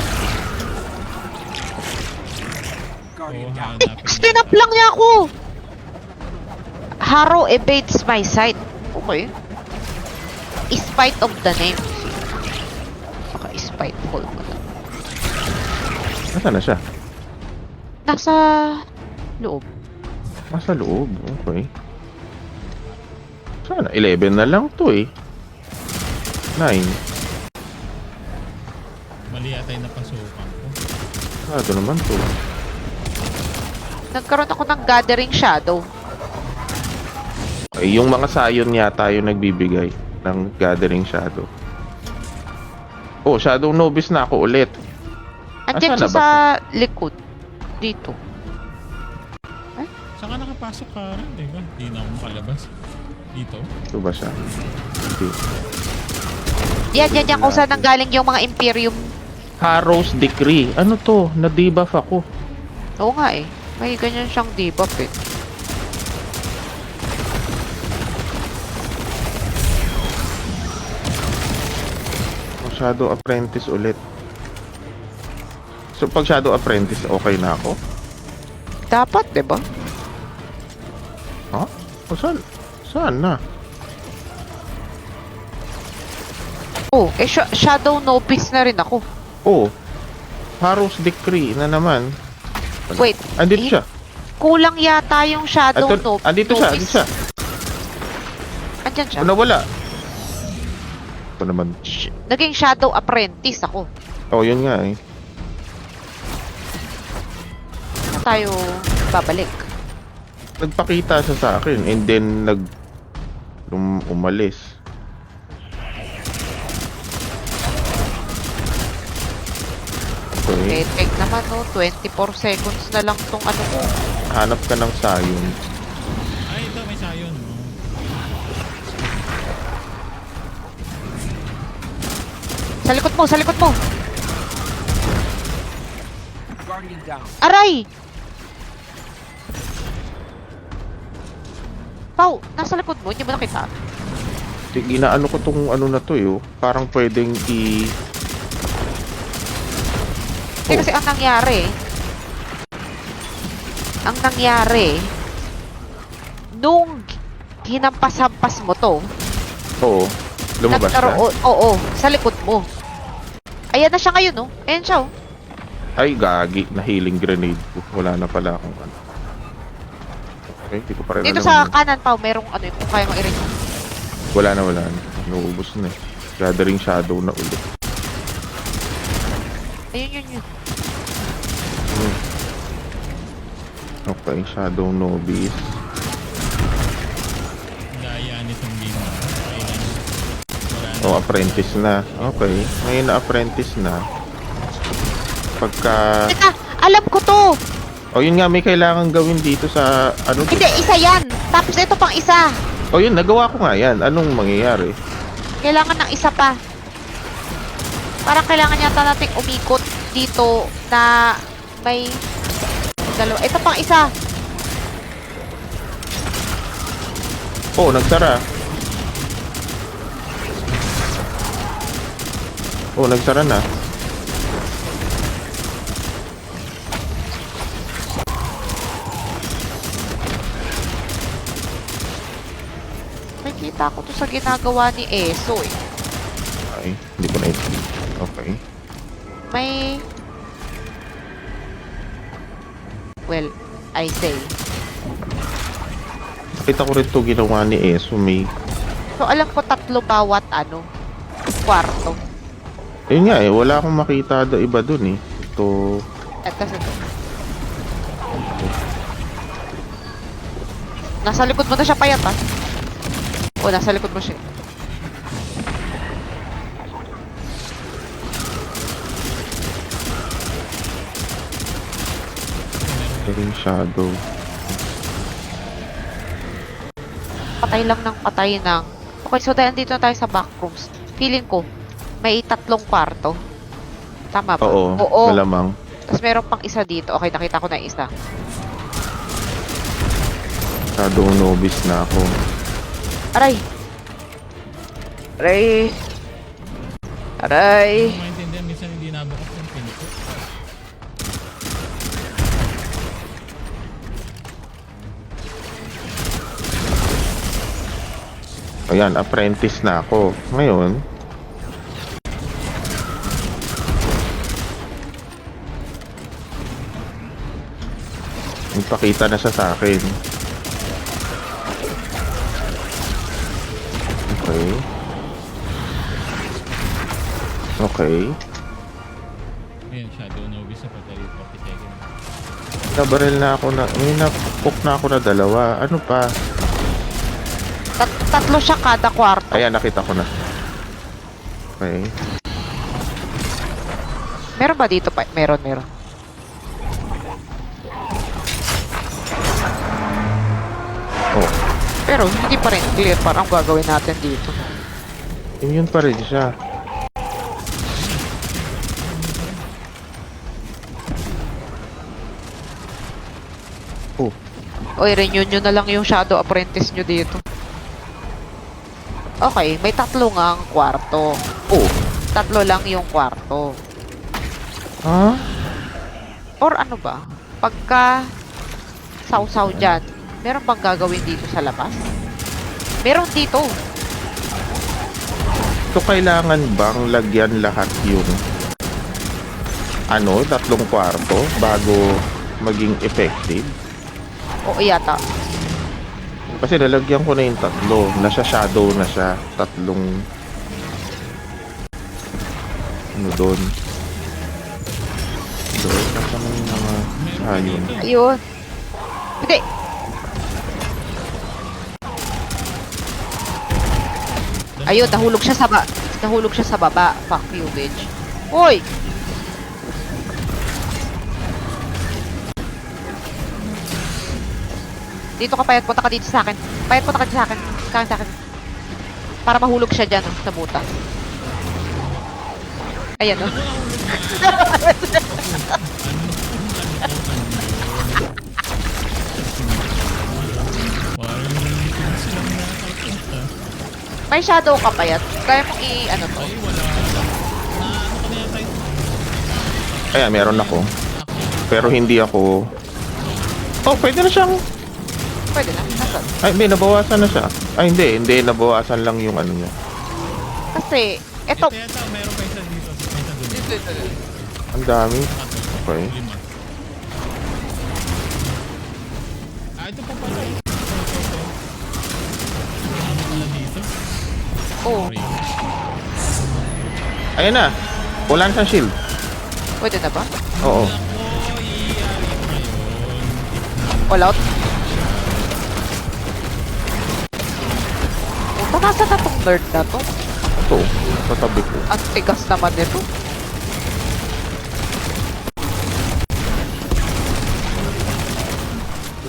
Oo, hanapin. Stinap lang niya ako! Harrow evades my sight. Okay. Spite of the name. Baka spiteful mo lang. Nasaan na siya? Nasa loob. Nasa loob. Okay. Sana 11 na lang to eh. 9. Mali yata yung napasukan ko. Ano naman to? Nagkaroon ako ng gathering shadow. Ay, yung mga sayon yata yung nagbibigay ng gathering shadow. Oh, shadow novice na ako ulit. Andiyan Asan siya na ba sa likod. Dito. Saan ka nakapasok ka rin? Teka, hindi na ako makalabas. Dito? Ito ba siya? Hindi. Yan kung saan nanggaling yung mga Imperium. Harrow's Decree. Ano to? Na-debuff ako. Oo nga eh. May ganyan siyang debuff eh. Oh, Shadow Apprentice ulit. So, pag Shadow Apprentice, okay na ako? Dapat, di ba? Ha? O, saan? Saan na? Oh, eh Shadow Novice na rin ako. Oh, Harrow's Decree na naman. Wait. Andito siya. Kulang yata yung Shadow Novice. Andito siya, andito siya. Andyan siya. Ano, wala. Ito naman. Naging Shadow Apprentice ako. Oh, yun nga eh. Na tayo babalik. Nagpakita siya sa akin and then umalis. Okay. Take naman, no? 24 seconds na lang tong ano ko. Hanap ka ng sayon. Ay, ito may sayon. No? Sa likod mo, sa likod mo! Aray! Pau, nasa likod mo, hindi mo nakita. Inaano ko tong ano na to eh. Parang pwedeng Hindi kasi ang nangyari, nung hinampas-hampas mo to, Oo. Lumabas na. oo, sa likod mo. Ayan na siya ngayon, no? Ayan siya, oh. Ay, gagi. Na healing grenade ko. Wala na pala akong ano. Okay, di ko pa rin Dito alam sa yun. kanan, Pau, merong ano, kung kaya mong i-ring. Wala na. Naubos na eh. Gathering shadow na ulit. Ayun, yun. Okay, shadow novice. Gaya nitong game. Kailan? Wala na. Oh, apprentice na. Okay. Ngayon na apprentice na. Pagka... Teka, alam ko to! Oh, yun nga, may kailangan gawin dito sa... Ano? Hindi, isa yan! Tapos ito pang isa! Oh, yun, nagawa ko nga yan. Anong mangyayari? Kailangan ng isa pa. Parang kailangan yata nating umikot dito na may dalawa. Ito pang isa. Oh, nagsara. Oh, nagsara na. May kita ko to sa ginagawa ni Eso eh. Ay, hindi ko na ito. Okay. May... Well, I say. Kita ko rin ito ginawa ni Eso. May... So alam ko 3 bawat ano, kwarto. Yun nga eh, wala akong makita iba dun eh. Ito... At kasi ito. Nasa likod mo na siya payat ah. O, nasa likod mo siya. Gathering shadow. Patay lang ng patay ng... Okay, so dahil dito na tayo sa backrooms. Feeling ko, may 3 kwarto. Tama ba? Oo, malamang. Tapos meron pang isa dito. Okay, nakita ko na isa. Shadow novice na ako. Aray! Aray! Aray! Hindi ko maintindihan, minsan hindi nabukas yung pinto. Ayan, apprentice na ako. Ngayon, magpakita na siya sa akin. Okay. Okay. Ayan, Shadow Novice sa patay 40 seconds. Nabaril na ako na, may napuk na ako na 2. Ano pa? 3 siya kada kwarto. Ayan, nakita ko na. Okay. Meron ba dito pa? Meron. Oh, Pero hindi pa rin clear parang gagawin natin dito. yun pa rin siya. Oh, Oy, renew nyo na lang yung Shadow Apprentice nyo dito. Okay, may 3 nga ang kwarto. oh. 3 lang yung kwarto. Ha? Or ano ba? Pagka sausaw dyan, meron bang gagawin dito sa labas? Meron dito. So, kailangan bang lagyan lahat yung 3 kwarto bago maging effective? Oo yata. Kasi nalagyan ko na yung 3. Nasa shadow na siya. 3 ano doon. Doon. Nasa na yung mga sayon. Ayun. Hindi. Ayun, nahulog siya sa baba. Fuck you, bitch. Hoy! Dito ka, Payat. Punta ka dito sa akin. Payat, punta ka dito sa akin. Sa akin. Para mahulog siya dyan, sa butas. Ayan, oh. Parang nalilipin silang nakapunta. May shadow ka, Payat. Kaya mong ano to. Ay, wala. Ano ka na yata ito? Kaya meron ako. Pero hindi ako... Oh, pwede na siyang... Pwede na. Nasaan? Ay, hindi, nabawasan na siya. Ay, hindi, nabawasan lang yung ano niya. Kasi, eto. Ito yata, meron pa isa dito. May isa dun. Ang dami. Okay. 5. Ito pa pala. Ito. Ano pala dito? Oh, Sorry. Ayan na. Wala na siyang shield. pwede na ba? Oo. Ako, i-ari ko ngayon. All out? Puta, nasa na tong nerd na to? Ito. Katabi ko. Ang tigas naman nito.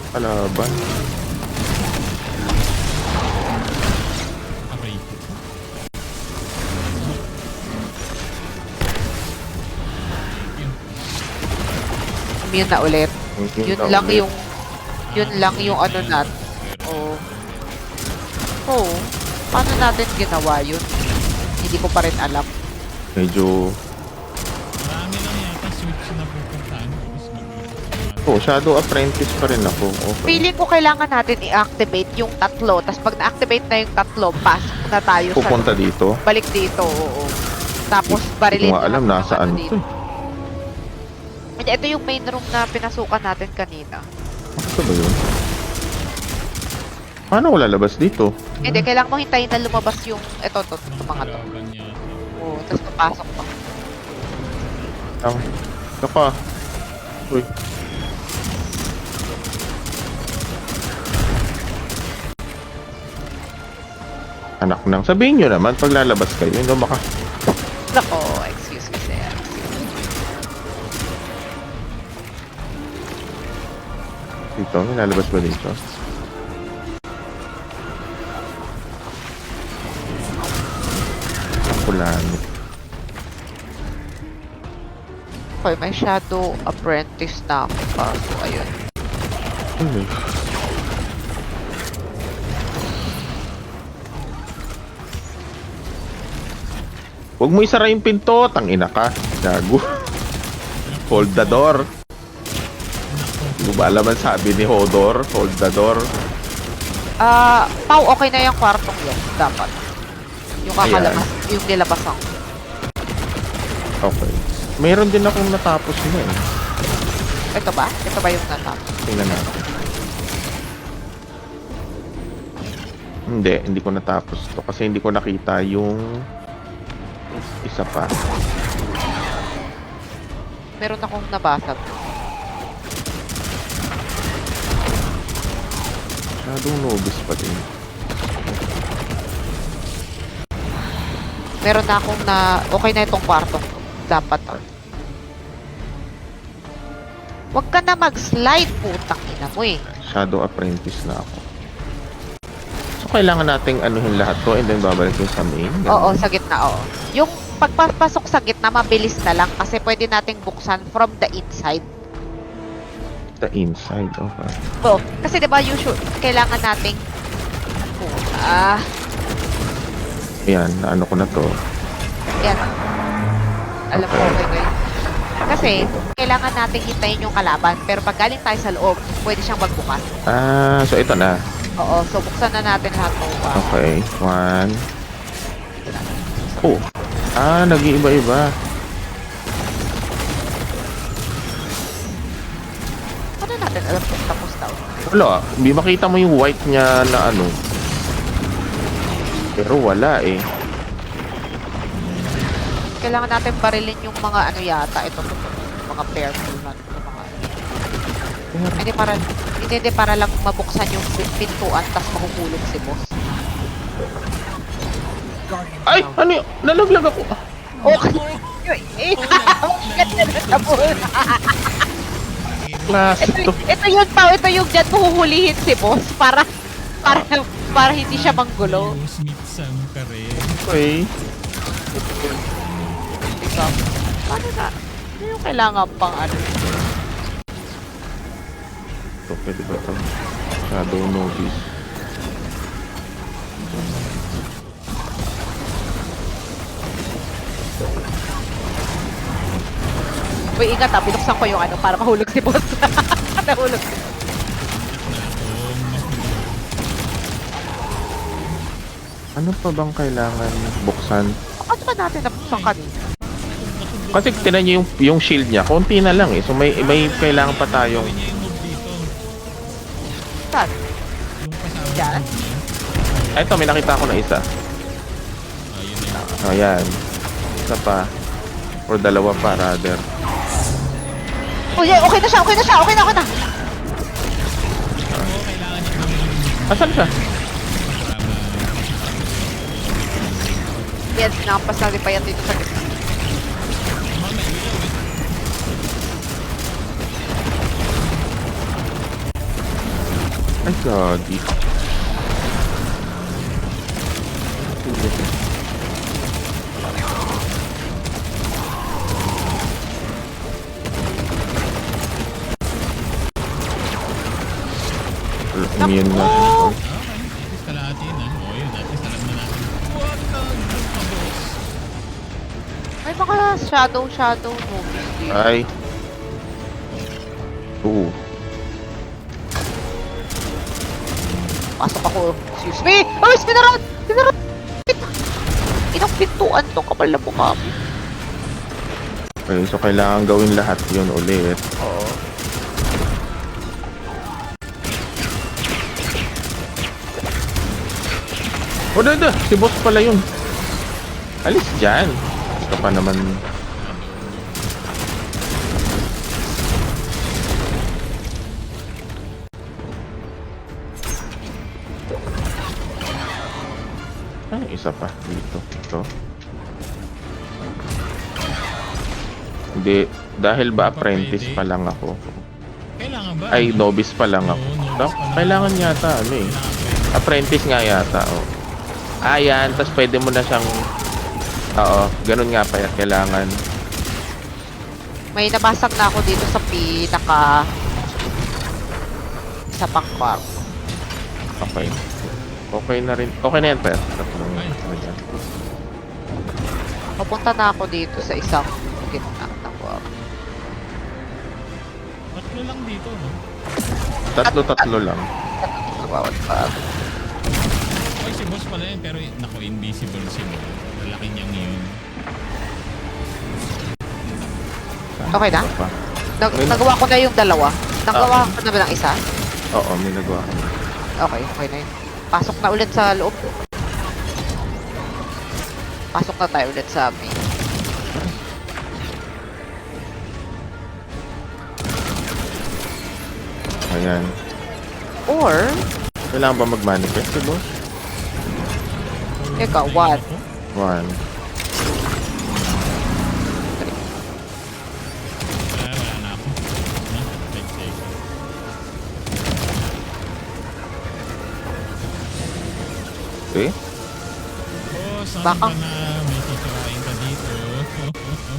Kalaban. Aray. Immune na ulit. Yung Yun lang yung... Yun lang yung ano natin. Oo. Oo. Paano natin ginawa yun? Hindi ko pa rin alam. Medyo... Marami lang yata switch na pupuntahan. Oh, Shadow Apprentice pa rin ako. Okay. Feeling ko kailangan natin i-activate yung tatlo. Tapos pag na-activate na yung tatlo, pasok na tayo Pupunta sa... dito. Balik dito, oo. Tapos barilin Hindi ko nga alam natin yung nasaan ano to dito. eh. Hindi, ito yung main room na pinasukan natin kanina. Ito ba yun? Paano ko lalabas dito? Hindi, kailangan mo hintayin na lumabas yung... Ito, mga to. Oo, tapos papasok pa. Ang... Naka. Uy. Anak nang. Sabihin nyo naman pag lalabas kayo. Hindi maka... Nako, excuse me, sir. Dito. May lalabas ba dito? Kulan. Okay, may shadow apprentice na ako pa. So, ayun. Ano? Huwag mo isara yung pinto. Tangina ka. Gago. Hold the door. Hindi mo ba alam ang sabi ni Hodor? Hold the door. Pau, okay na yung kwartong yun. Dapat. Yung kakalabas, yung nilabasan ko. Okay. Mayroon din akong natapos na eh. Ito ba? Ito ba yung natapos? Tingnan natin. Hindi ko natapos to kasi hindi ko nakita yung isa pa. Meron akong nabasa. Masyadong novice pa din. Meron na akong na... Okay na itong kwartong to. Dapat Huwag ka na mag-slide, putang ina mo eh. Shadow Apprentice na ako. So, kailangan nating anuhin lahat to and then babalik yung sa main? Ganun. Oo, sa gitna, oo. Yung pagpasok sa gitna, mabilis na lang kasi pwede nating buksan from the inside. The inside, okay. Oo, kasi diba usual, kailangan nating... Ayan, naano ko na to. Yan. Alam ko, okay. Kasi, kailangan nating hintayin yung kalaban. Pero pag galing tayo sa loob, pwede siyang magbukas. Ah, so ito na. Oo, so buksan na natin lahat ng Okay, one. Oh. Ah, nag-iiba-iba. Paano natin alam kung tapos daw? Wala, hindi makita mo yung white niya na ano. Pero wala eh. Kailangan natin barilin yung mga ano yata. Ito, mga purple na mga... Hindi para lang mabuksan yung pintuan tapos mahuhulog si boss. Ay! Ano yun? Nalaglag ako. Okay! Ganda na sa boss! klase to? Ito yun, Pao. Ito yung dyan mahuhulihin si boss para hindi siya manggulo. Use meat sam ka rin. Okay. Ikaw, paano na? Ano yung kailangan pang ano? So, pwede ba ito? Shadow Novice. Uy, ingat ha. Binuksan ko yung ano para mahulog si boss. Nahulog. Ano pa bang kailangan buksan? Ano ba natin nabuksan kanina? Kasi tinan niyo yung shield niya, konti na lang eh. So may kailangan pa tayong Gawin niya yung move dito. Saan? Yung kasama Yan? move niya. Ay, ito, may nakita ko na isa. Yun na yun. Ayan. Isa pa. Or dalawa pa, rather. Oh, yeah, okay na siya, okay na siya, okay na, okay na. Oo, kailangan niya gawin yung move Asan siya? para Yes, nakampas natin pa yan dito sa gitna. mama, ilaw eh. Ay, gagi. Immune na. Okay, at least kalahati na. Oo, yun, at least alam na natin. What the boss? May mga shadow movies dito. Ay. Oo. Pasok ako. Excuse me! Ay, sinarad! Sinarad! Inang pintuan to, kapal na mukha mo. Okay, so kailangan gawin lahat yun ulit. Oo. O, dada! Si boss pala yun. Alis dyan. Basta pa naman. Ay, isa pa. Dito. Ito. Hindi. Dahil ba apprentice pa lang ako? Kailangan ba? Ay, novice pa lang ako. Oo, novice pa lang. Kailangan yata, ano eh. Apprentice nga yata, oh. Ayan, tapos pwede mo na siyang... Oo, ganun nga pa yan. Kailangan. May nabasag na ako dito sa pinaka... sa pangkwarto. Okay. Okay na rin. Okay na yan, Per. Tatlong ano yan. Papunta na ako dito sa isang gitna ng kwarto. Tatlo lang dito, no? Tatlo lang. Bawat kwarto. Ay, si boss pala yun, pero naku, invisible si mo. Lalaki niyang yun. Okay na? Isa pa. Nagawa ko na yung dalawa. Nagawa ko na ba ng isa? Oo, may nagawa ko. Okay, okay na yun. Pasok na ulit sa loob. Pasok na tayo ulit sa main. Ayan. Or, Kailangan ba mag-manifest, si boss? ikaw, what? One. Wala na ako. No? Let's say. Okay. Oh, saan Baka- ka na? May sisirain ka dito.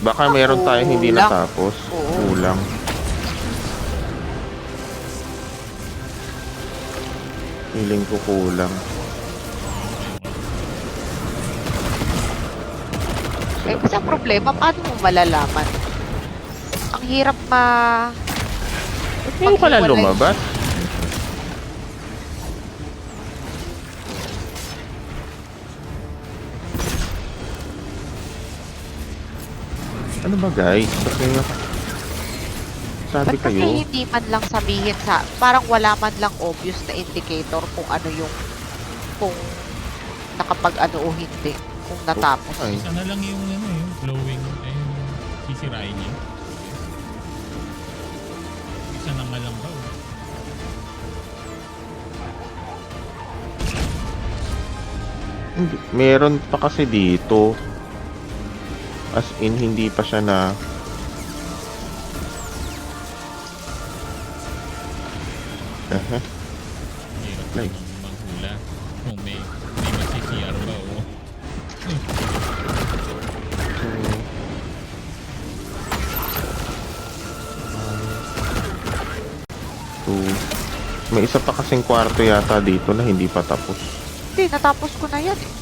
Baka meron tayong hindi Kulang. natapos. Oo. Kulang. Feeling ko kulang. Eh, kasi ang problema, paano mo malalaman? Ang hirap Hindi pala Paghiwalay. lumabas. Ano ba guys? Ba't kayo... Sabi Ba't kasi kayo? hindi man lang sabihin sa, parang wala man lang obvious na indicator kung ano yung, kung nakapag ano o hindi, kung natapos. Ay. Isa na lang yung ano yung glowing ay yung sisirain niya. Isa na nga lang daw. Meron pa kasi dito. As in, hindi pa siya na... Aha. Hirap Like. namang manghula. Kung may mag-CR ba o... So, may isa pa kasing kwarto yata dito na hindi pa tapos. Hindi, natapos ko na yan eh.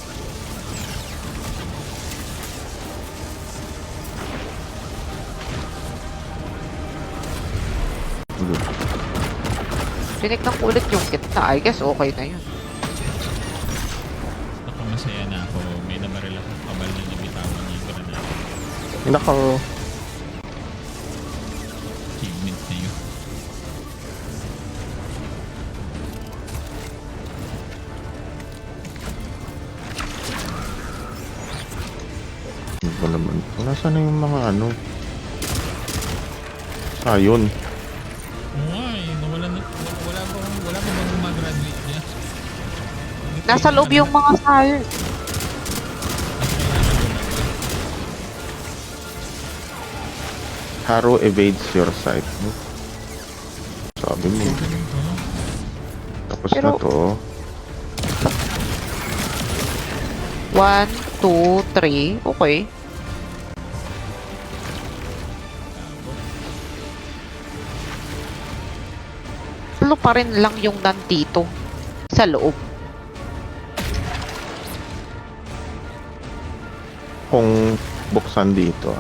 Good. Tinignan ko ulit yung gitna. I guess okay na yun. Ako masaya na ako. May nabaril akong kabal na nabitawan niya yung granada. Nako, Achievement na yun. ano ba naman? Nasaan na yung mga ano? Ayun. Oo nga eh. Wala pa bang mag-graduate niya? Nasa loob yung mga fire. Harrow evades your sight. Sabi mo. Tapos na Pero- to. 1, 2, 3. Okay. Ano pa rin lang yung nandito sa loob. Kung buksan dito.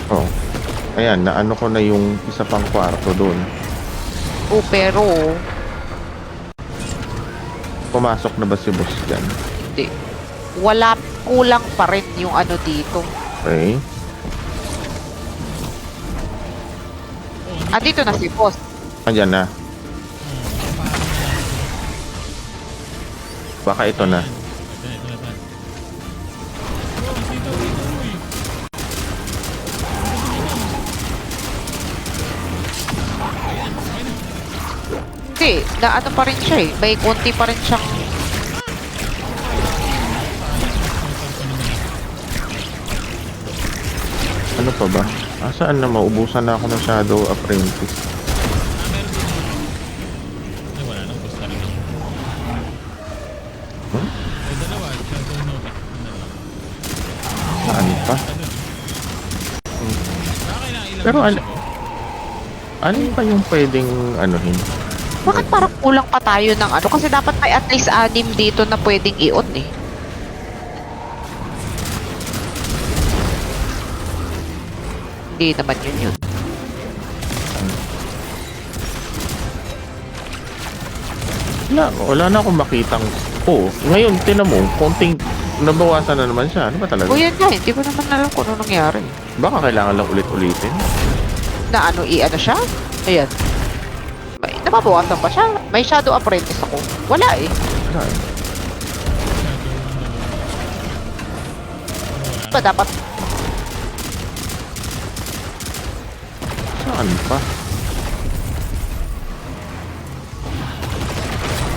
Oh. Ayan, naano ko na yung isa pang kwarto doon. Oh, pero Pumasok na ba si boss dyan? di, wala, kulang pa rin yung ano dito. Okay. Ah, dito na si boss. Andyan na. Baka ito na. Ito. Oh, dito. Uy. Hindi, na ano pa rin siya eh. May konti pa rin siyang Ano pa ba? Saan na maubusan na ako ng Shadow Apprentice? Ay, wala nang basta rin ako. Hmm? Ay, dalawa. Shadow Novik. Ano lang. Saan pa? Bakit na ilang Pero beses ano- ako? Ano pa yung pwedeng anuhin? bakit parang kulang pa tayo ng ano? Kasi dapat may at least 6 dito na pwedeng i-on eh. Hindi naman yun. Wala na akong makitang... Oh, ngayon, tinan mo, konting nabawasan na naman siya. Ano ba talaga? O yan nga, hindi ko naman alam kung ano nangyari. Baka kailangan lang ulit-ulitin. Na ano, i-ano siya? Ayan. May, nababawasan pa siya? May Shadow Apprentice ako. Wala eh. Wala eh. Ba dapat Saan pa?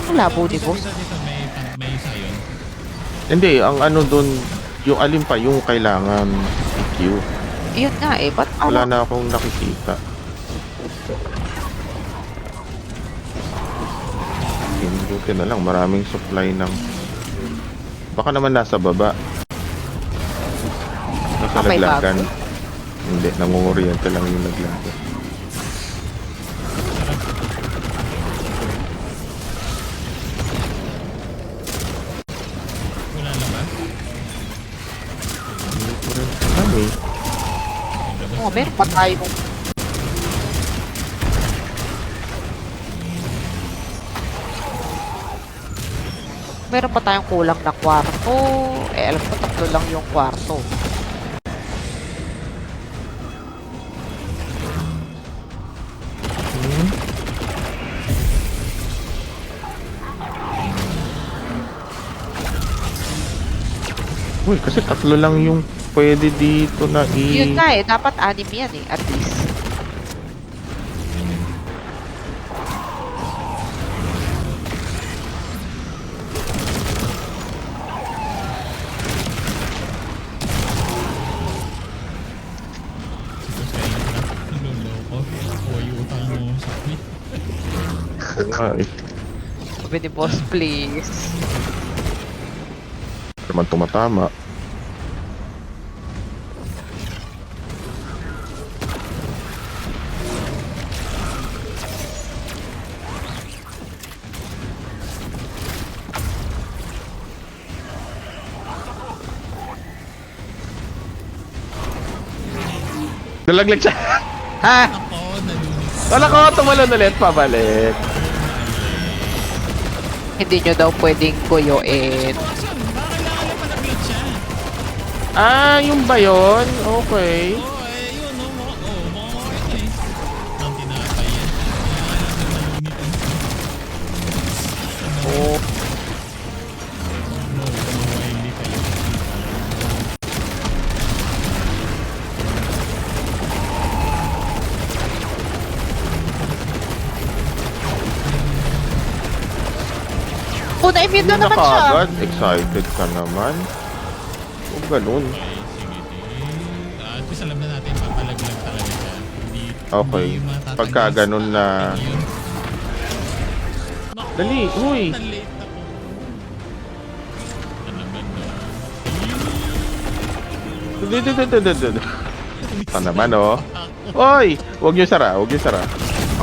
ang labo ni boss? Dito, may isa yun. Hindi, ang ano dun, yung alin pa, yung kailangan EQ. Yun nga eh. Ba't Wala ano? na akong nakikita. Buti na lang, maraming supply ng... Baka naman nasa baba. Nasa Ah, may laglagan. bago? Hindi, nangunguriente lang yung laglagan. Wala na ba? Hindi ko rin alam eh. Oh, meron pa tayo. Meron pa tayong kulang na kwarto. Eh, alam ko 3 lang yung kwarto. Hmm? Uy, kasi 3 lang yung pwede dito na Yun nga eh. Dapat 6 yan eh. At least. Ay, Sabi ni boss, please. naman tumatama. Nalaglag siya. Ha? Ako, nalunis. Wala ko, tumalon ulit, pabalik. Hindi nyo daw pwedeng goyoin. Saan? Baka kailangan na palaglag siya. Ah, yung ba yun? Okay. Oo, eh, yun, no? Mukhang okay eh. Ang tinapay yan. Kaya alam na nalunitan siya. Oh. No, wiley kayo. Oh, na-immune na Hindi naman siya. kagad. Excited ka naman. O ganun. Okay, sige. At least alam na natin, papalaglag talaga siya. Hindi, Okay. hindi matatanggal Pagka sa ganun na... yun. Naku, Dali, uy. na-late ako. Ano naman na? Ito naman, oh. Oy! Huwag niyo sara, huwag niyo sara.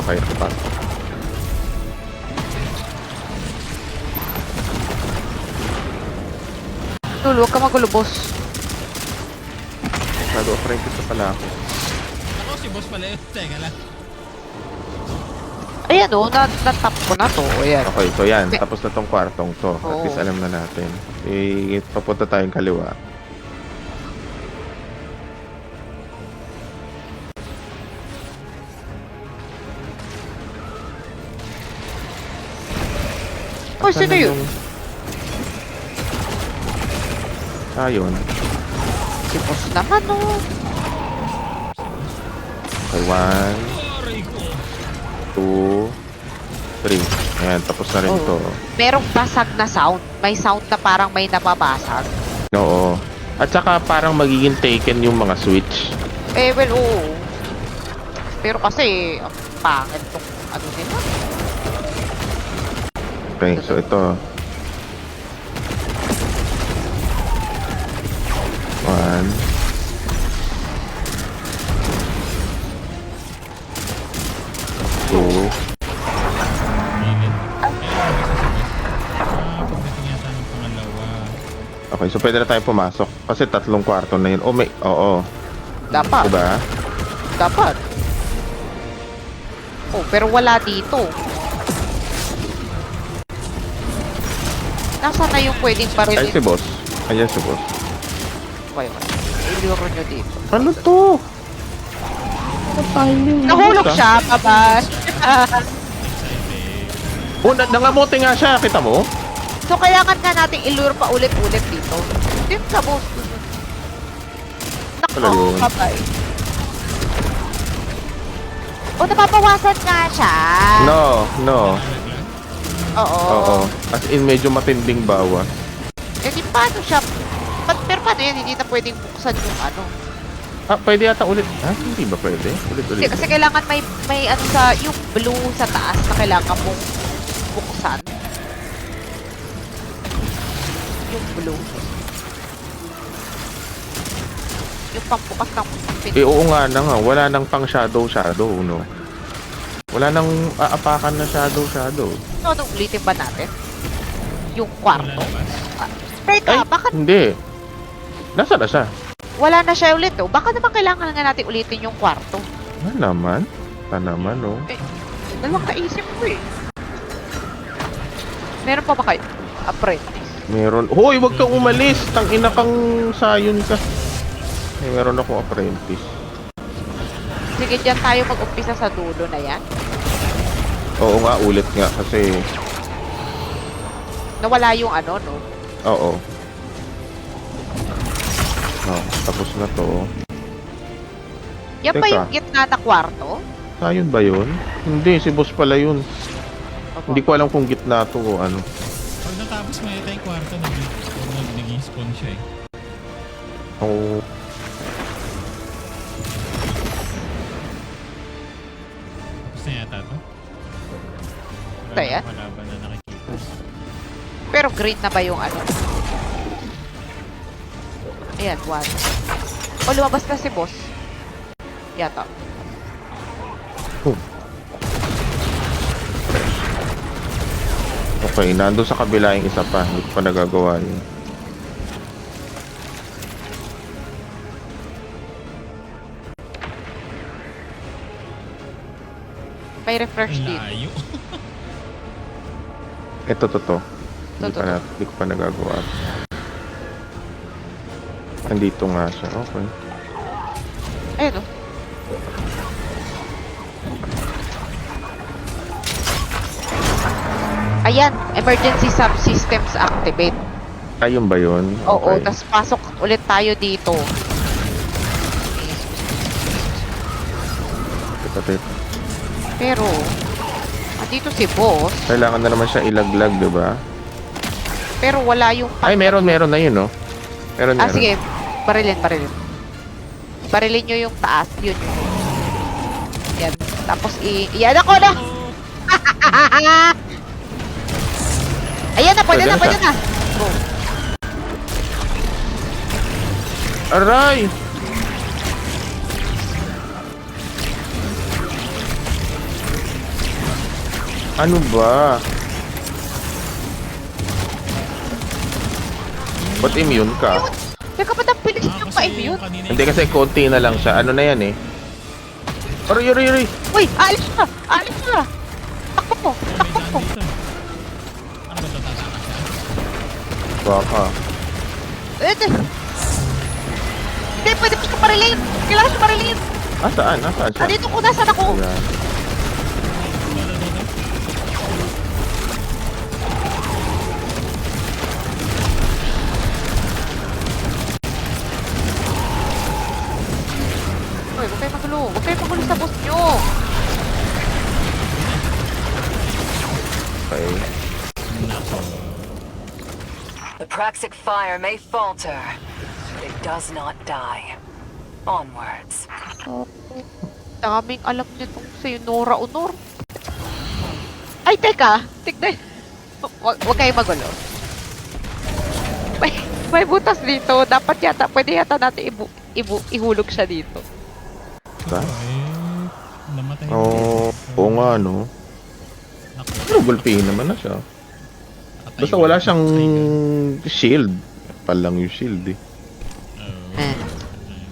Okay, ito pa. Lul, huwag ka magulo, boss. Nag-apprentice na pala ako. Ako, si boss pala yun. Teka lang. Ayan o, na-tap ko na to. Ayan. Okay, so yan. Tapos na tong kwartong to. At Oo. least alam na natin. Eh, papunta tayong kaliwa. Oh, sino yun? Ayun. Si boss naman o. Okay, 1, Aray ko. 2, 3. Ayan, tapos na rin Oh. to. Merong basag na sound. May sound na parang may napabasag. Oo. At saka parang magiging taken yung mga switch. Eh, well, oo. Pero kasi, ang pangit tong ano nila. Okay, so ito. 1. 2. Pilit. Pagdating yata ng pangalawa. Okay, so pwede na tayo pumasok. Kasi 3 kwarto na yun. Oh, may... Oo. Dapat. Diba? Dapat. Oh, pero wala dito. Nasaan na yung pwedeng Ay, parilin? si boss. Ayan si boss. Kayo. Iluro nyo dito. Ano to? Nahulog siya, babas. Oh, nangamote nga siya. Kita mo? So, kailangan nga natin iluro pa ulit-ulit dito. Dito sa boss. Wala Nako, yun. babay. O, napapawasan nga siya. No, no. Oo. Oo. As in, medyo matinding bawas. Eh, di paano siya? Pero paano yan? Hindi na pwedeng buksan yung ano. Ah, pwede yata ulit. Ah, hindi ba pwede? Hindi, Ulit-ulit. kasi kailangan may ano sa, yung blue sa taas na kailangan mong buksan. Yung blue. Yung pambukas ng Eh, oo nga na nga. Wala nang pang shadow, no? Wala nang aapakan na shadow. No, nung ulitin ba natin? Yung Wala kwarto? labas. Teka, Ay, bakit hindi. Nasaan na siya? wala na siya ulit oh? Baka naman kailangan nga natin ulitin yung kwarto. Ano naman? Oh. Dalawang kaisip ko eh. Meron pa ba kayo? Apprentice. Meron. Hoy, wag kang umalis. Tangina kang sayon ka. Eh, meron akong apprentice. Sige, dyan tayo mag-umpisa sa dulo na yan. Oo nga, ulit nga. Kasi, Nawala yung ano, no? oo. Oh, tapos na to. Yan ba Teka. yung gitna na kwarto? Sayon ba yun? Hindi, si boss pala yun. Opo. Hindi ko alam kung gitna to o ano. Pag natapos mo ito yung kwarto, naging spawn siya eh. Oh, Tapos na yata to. na yan. Kalaban na nakikita. Pero green na ba yung ano? Ayan, 1. O, lumabas na si boss. Yata. Okay, nandun sa kabila yung isa pa. Hindi ko pa nagagawa yun. May refresh Ang dito. layo. Ito, to. Hindi Totoo. hindi ko pa nagagawa. Nandito nga siya. Okay. Ayun o. Ayan, emergency subsystems activate. Ayun ba yun? Oo, Okay. tas pasok ulit tayo dito. Ito. Pero, andito si boss, Kailangan na naman siya ilaglag, di ba? pero wala yung... Ay, meron na yun, no? Meron. sige. Barilin. Barilin nyo yung taas, yun. Yan. Tapos yan ako na! Ayan na, pwede na. Go. Aray! Ano ba? Ba't immune ka? Teka, ba't ang bilis yung pa-immune? kanina Hindi kasi konti na lang siya. Ano na yan eh? Aray! Uy, alis na! Takbo mo! may daan dito. Ano ba ito, tatakas siya? Baka. Hindi, pwede mo siya parilin! Kailangan siya parilin! Nasaan siya? Andito ko, nasaan ako? Ayan. Uy, huwag kayo magulo. Huwag kayo magulo sa boss nyo. Okay. The Praxic fire may falter, but it does not die. Onwards. Daming alam nitong si Nora Honor. Ay, teka. Tignan. Huwag kayo magulo. May butas dito. Dapat yata, pwede yata natin ihulog siya dito. Ba? Namatay na. Oo nga, no? Naku, Pero gulpihin naman na siya. nakatayo. Basta wala siyang shield. Palang yung shield eh. Eh.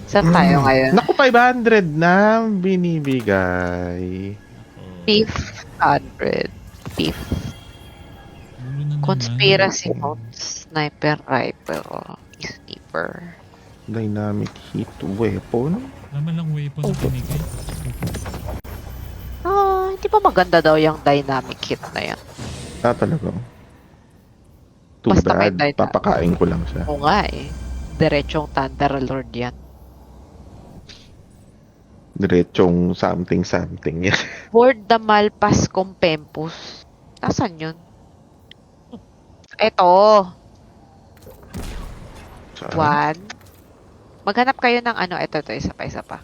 Saan tayo ngayon? Naku, 500 na binibigay. 500. Beef. Ulo na naman. Conspiracy mode. Sniper rifle. Sniper. Dynamic heat weapon. Naman lang weapon na pinigay. Hindi pa maganda daw yung dynamic hit na yan. Talaga. Too Basta may bad. dynamic. Papakain ko lang siya. Oo nga eh. Diretsong Thunderlord yan. Diretsong something yan. Board the Malpas Compempus. Nasaan yun? Eto. Saan? 1. Maghanap kayo ng ano. Ito, isa pa.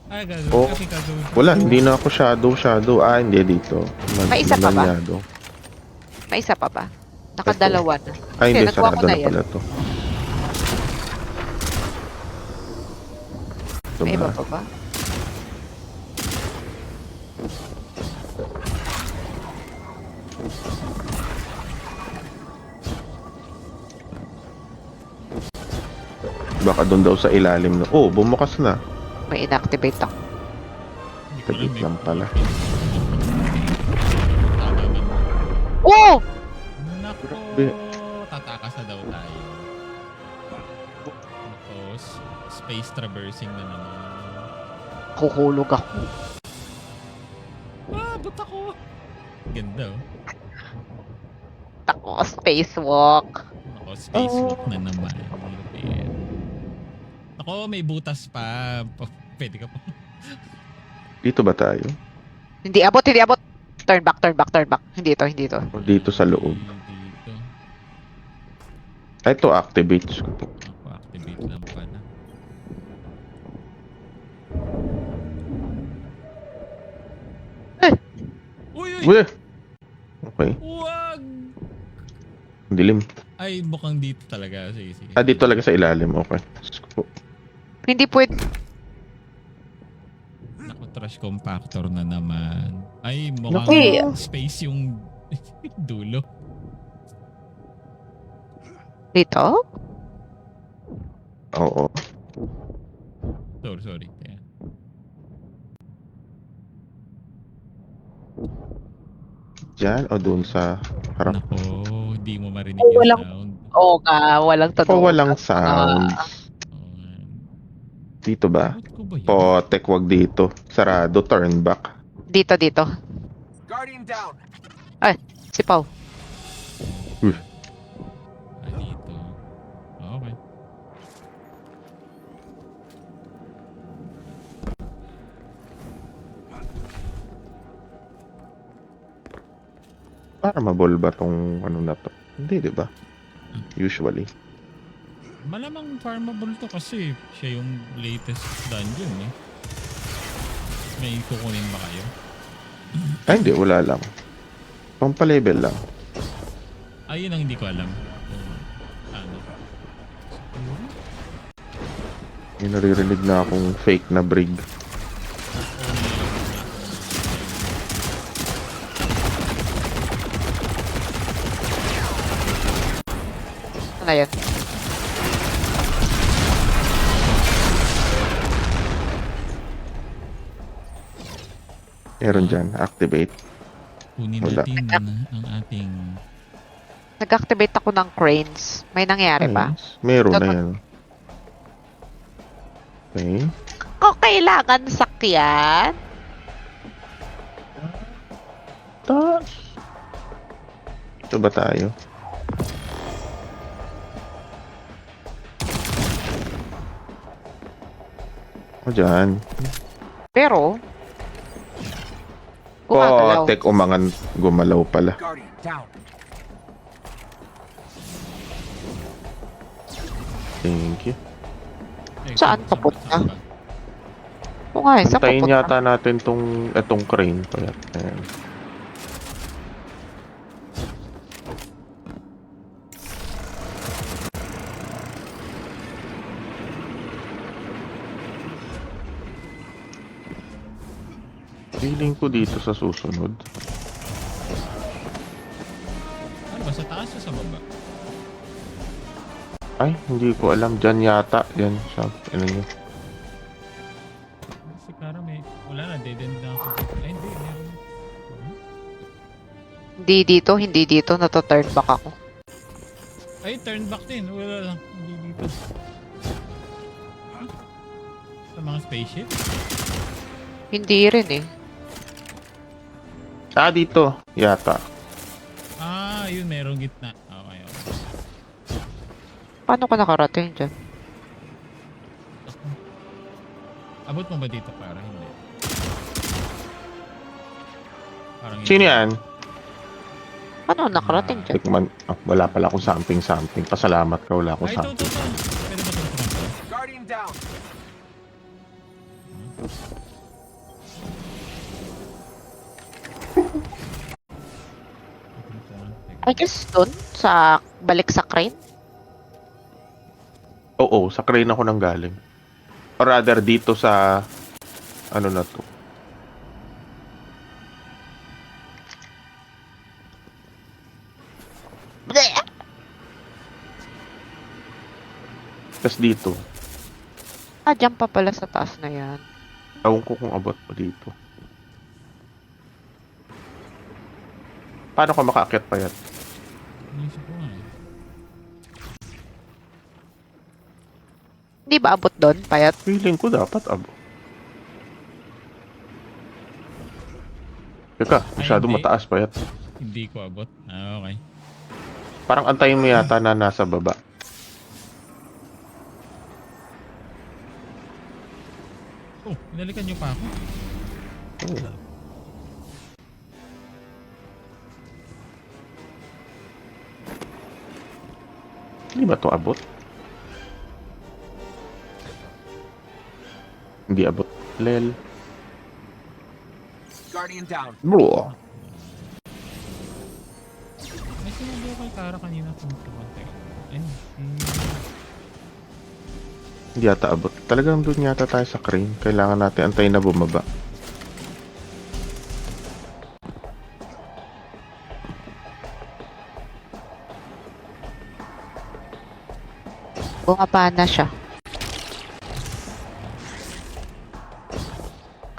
Ah, gagawin. Oh. Kasi gagawin ko. Wala, hindi na ako shadow. Hindi dito. May isa pa ba? Manyado. May isa pa ba? Nakadalawa na. Ay, hindi, nagawa ko sarado na yan. pala to. Ito May iba ba? pa ba? Baka doon daw sa ilalim na. Oh, bumukas na. May inactivate ako. Hindi ko alam, Tagit may lang pala. Tama ba? Oh! Nako, Grabe. tatakas na daw tayo. Tapos, space traversing na naman. Kukulog ako. Ba't ako? Ganda oh. Tako, spacewalk. Ako, spacewalk na naman. Lupit. Ako, may butas pa. Pwede ka pa. Dito ba tayo? Hindi abot. Turn back. Hindi ito. O dito sa loob? Dito. Ito, activates ko po. Ako, activate lang pala. Uy! Weh! Okay. Wag! Ang dilim. Ay, mukhang dito talaga. Sige, sige. Ah, dito talaga sa ilalim. Okay. Diyos ko po. Hindi pwede. Naku, trash compactor na naman. Ay, Naku. mukhang space yung dulo. Dito? Oo. Sorry. Ayan. Diyan o dun sa harap. Nako, hindi mo marinig Oh, yung walang- sound. Oo nga, walang O tanong. walang sound. Oh, Dito ba? Ba't ko ba yun? Potek, wag dito. Sarado, turn back. Dito. Guardian down. Ay, si Pau. Ah, dito. Okay. Para mabol ba tong ano na to? Hindi, di ba? Usually. Malamang farmable to kasi siya yung latest dungeon eh. May kukunin ba kayo? Ay, hindi. Wala lang. Pampalevel lang. Ayun ang hindi ko alam. Kung ano. May naririnig na akong fake na brig. Ano yan? Meron dyan. Activate. Kunin Wala. natin ang ating... Nag-activate ako ng cranes. May nangyari ba? Nice. Meron na yan. Okay. Kung kailangan sakyan, Taas. Ito ba tayo? O dyan. pero gumagalaw. Potek, umangan. Gumalaw pala. Guardian down. Thank you. Saan papunta? Oo nga, saan Hintayin papunta? yata natin etong crane. Kaya, ayan. Feeling ko dito sa susunod. Ano ba? Sa taas o sa baba? Ay, hindi ko alam. Dyan yata. Yan sa, ano nyo. Si Kara may... Wala na, dead end na ako. Ay, hindi. Meron. Hindi dito. Nato-turn back ako. Ay, turn back din. Wala lang. Hindi dito. Sa mga spaceship? Hindi rin eh. Ah, dito. Yata. Ah, yun. Merong gitna. Okay. Paano ka nakarating dyan? Abot mo ba dito para? Hindi. Parang Sino yan? Paano nakarating dyan? Tikman. Ah, wala pala akong something. Pasalamat ka. Wala akong Ay, ito. something. Pwede ba tutukan ko? Guardian down. I guess dun, sa balik sa crane. Oo, sa crane ako nang galing. Or rather, dito sa... Ano na to? Bleh! Tapos dito. Ah, dyan pa pala sa taas na yan. Ewan ko kung abot pa dito. Paano ka makaakyat pa yan? Inisip ko nga eh. Hindi ba abot doon, payat? Feeling ko dapat abot. Teka, masyado hindi. mataas pa yan. Hindi ko abot. Ah, okay. Parang antayin mo yata na nasa baba. Oh, pinalikan niyo pa ako. Oo. Hindi ba to abot? Hindi abot. Lel. Guardian down. Bro. Tara kanina kumukuha tayo. Ayun. Hindi yata abot. Talagang doon yata tayo sa crane. Kailangan natin antayin na bumaba. Bumaba na siya.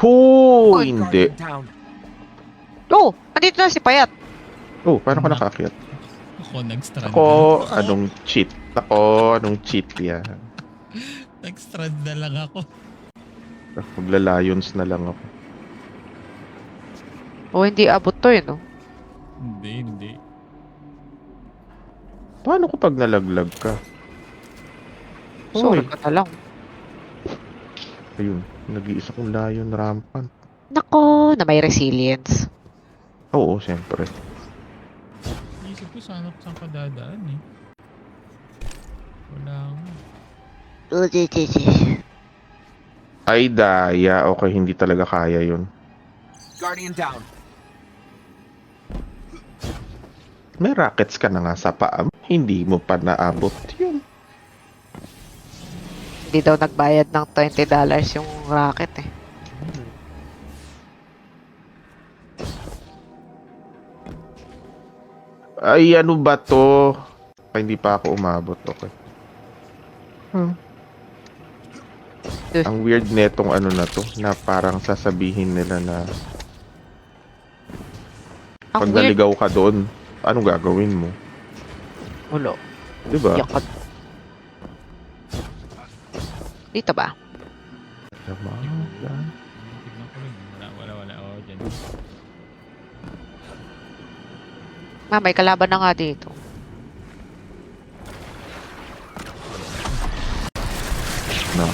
Oh, hindi. Guardian down. Oh! Nandito na si Payat. Oh, paano ka nakaakyat? Ako nag-strand. Ako, anong cheat? Ako, anong cheat yan? Nag-strand na lang ako. Magla-lions na lang ako. Oh, hindi abot to eh, no? Hindi. Paano ko pag nalaglag ka? Sorry Oy. ka na lang. Ayun, nag-iisa kong lion rampant. Nako, na may resilience. Oo, siyempre. Isip ko saan ka dadaan eh. Wala nga. Ay, daya. Okay, hindi talaga kaya yun. Guardian down. May rockets ka na nga sa paa. Hindi mo pa naabot yun. Hindi daw nagbayad ng $20 yung racket eh. Ay, ano ba to? Ay, hindi pa ako umabot. Okay. Diyos. Ang weird netong ano na to, na parang sasabihin nila na pag Ang weird. naligaw ka doon, anong gagawin mo? Ulo. Diba? Yakot. Dito ba? Diba? Tignan ko rin. Wala. Oh, dyan. May kalaban na nga dito. No.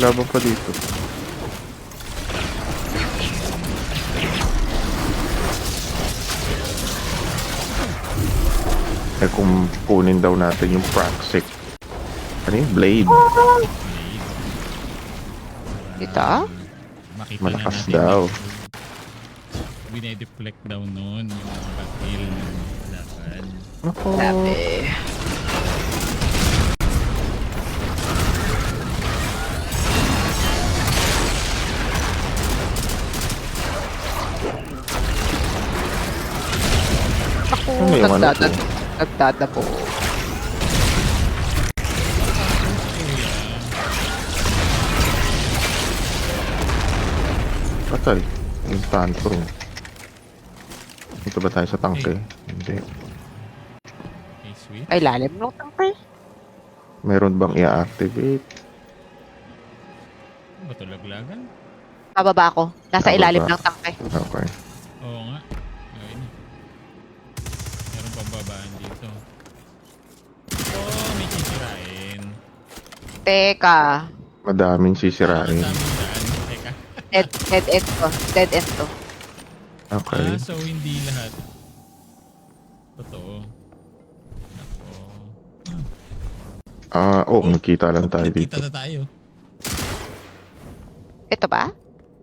Laban pa dito. Eh kung kunin daw natin yung Praxic. Ano yung Blade? Dito? Makita Malakas na natin daw. Binedeflect daw noon yung mga batil ng laban. Ako. Sabi. Ako, Ano yung ano to? nagdadabo. Patay. Yung tantrum. Ito ba tayo sa tangke? Hindi. Okay, sweet. Ay, lalim ng tangke. Meron bang i-activate? Ba ito laglagan? Bababa ako. Nasa Bababa. ilalim ng tangke. Okay. Oo nga. Ayun na. Meron pang babaan dito. Oh, may sisirain. Teka. Madaming sisirain. Ang daming daan. Teka. Dead end to. Dead end to. Okay. So hindi lahat. Totoo. Ako. Nakita lang tayo dito. Kita na tayo. Ito ba?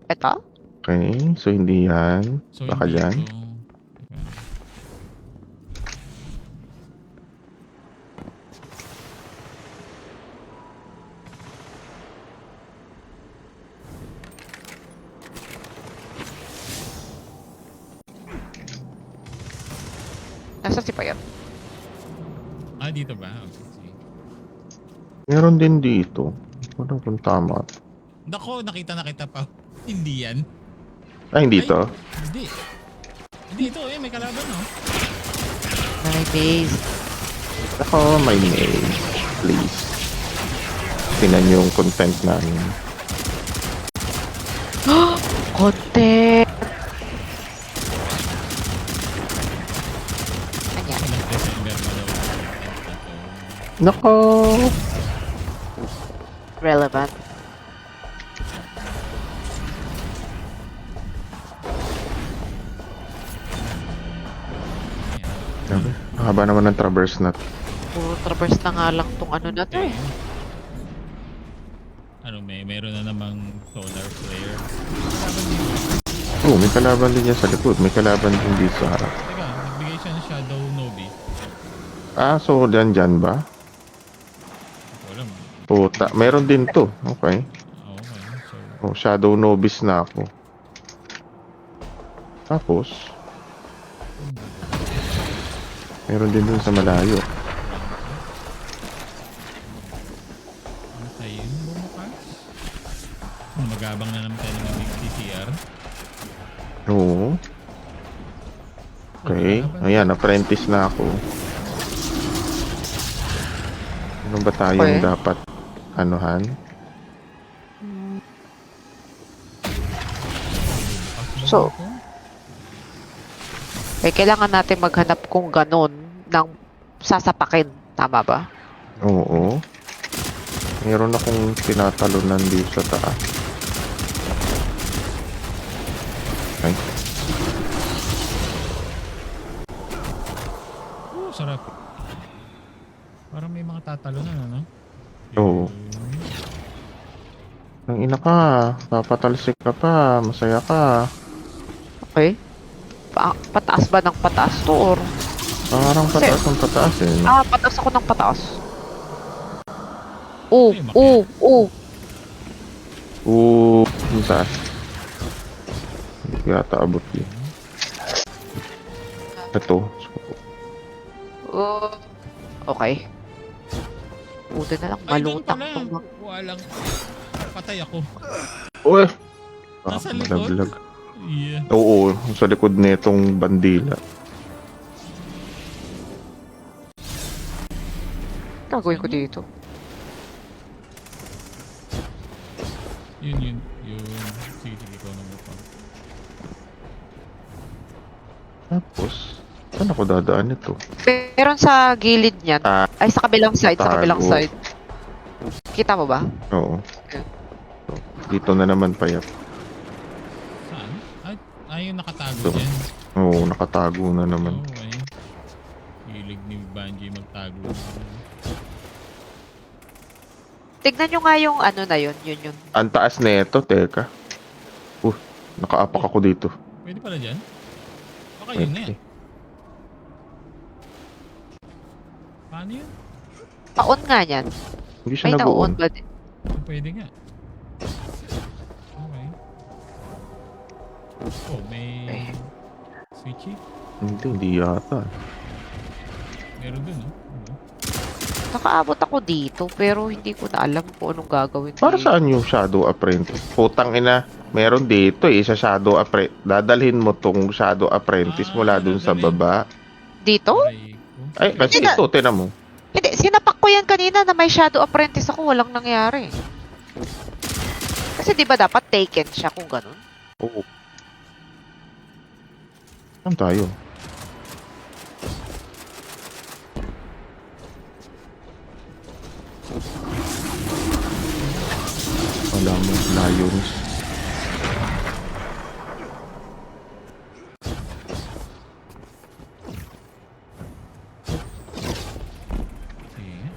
Ito? Okay, so hindi yan. So Baka hindi dyan. ito. Teka. Nasa si Payat. Ah, dito ba? Okay, sige. Meron din dito. Ano kung tama? Nako, nakita na kita pa. Hindi yan. Ay, hindi to. Hindi. Dito eh, may kalaban no? May base. Ako, may mail. Please. Tingnan yung content namin. Content! Kanya. Ilang December na daw. Nako! Relevant. Haba naman ng traverse na to. Puro traverse na nga lang tong ano na to eh. Ano, meron na namang solar flare. Oh, may kalaban din yan sa likod. May kalaban din dito sa harap. Teka, nagbigay siya ng Shadow Nobi. So dyan ba? Wala mo. Puta, meron din to. Okay. Okay, so... Oh, Shadow Novice na ako. Tapos, meron din dun sa malayo. Ano tayo yung bumukas? Magabang na naman tayo ng big CCR. Oo. Okay. Ayan, apprentice na ako. Ano ba tayong Okay. dapat anuhan? So, kailangan natin maghanap kung ganon ng sasapakin. Tama ba? Oo. Meron akong tinatalunan dito sa taas. Okay. Oh, sarap. Parang may mga tatalo na, ano? Oo. Nang ina ka, papatalsik ka pa, masaya ka. Okay. Pataas ba ng pataas to or? Parang pataas ang pataas eh. Pataas ako ng pataas. Oo. Ang taas. Hindi ko yata abot yun. Ito. Okay. Buti na lang, Ay, doon malutang pala. tong mga... Walang... Patay ako. Uy! Nasa likod? Malaglag. Yeah. Oo, sa likod nitong bandila. Gagawin ko dito. Yun. Sige, ikaw na mo pa. Tapos, saan ako dadaan ito? Meron sa gilid niyan. Ah, Ay, sa kabilang side. Sa kabilang tago. side. Kita mo ba? Oo. So, dito na naman payat. Saan? Ay, yung nakatago Ito. dyan. Oo, nakatago na naman. Oo, ay. Hilig ni Banji magtago. Tignan nyo nga yung ano na yun. Yun. Ang taas na ito, teka. Nakaapak ako dito. Pwede pala dyan? Baka yun na Okay. yan. Paano yun? Paon nga yan. Hindi siya May nauon nabuon. ba din? Pwede nga. Okay. Oh, may... Switchy? Hindi yata. Meron dun, no? Ano? Nakaabot ako dito pero hindi ko na alam kung anong gagawin. Para dito. saan yung Shadow Apprentice? Putang ina, meron dito sa Shadow Apprentice. Dadalhin mo tong Shadow Apprentice mula dun sa dadalhin. baba. Dito? Aray ko. Ay, kasi Hindi na- ito, tinan mo. Hindi, sinapak ko yan kanina na may shadow apprentice ako. Walang nangyari. Kasi di ba dapat taken siya kung ganun? Oo. Saan tayo? Wala mo, lions. Sige.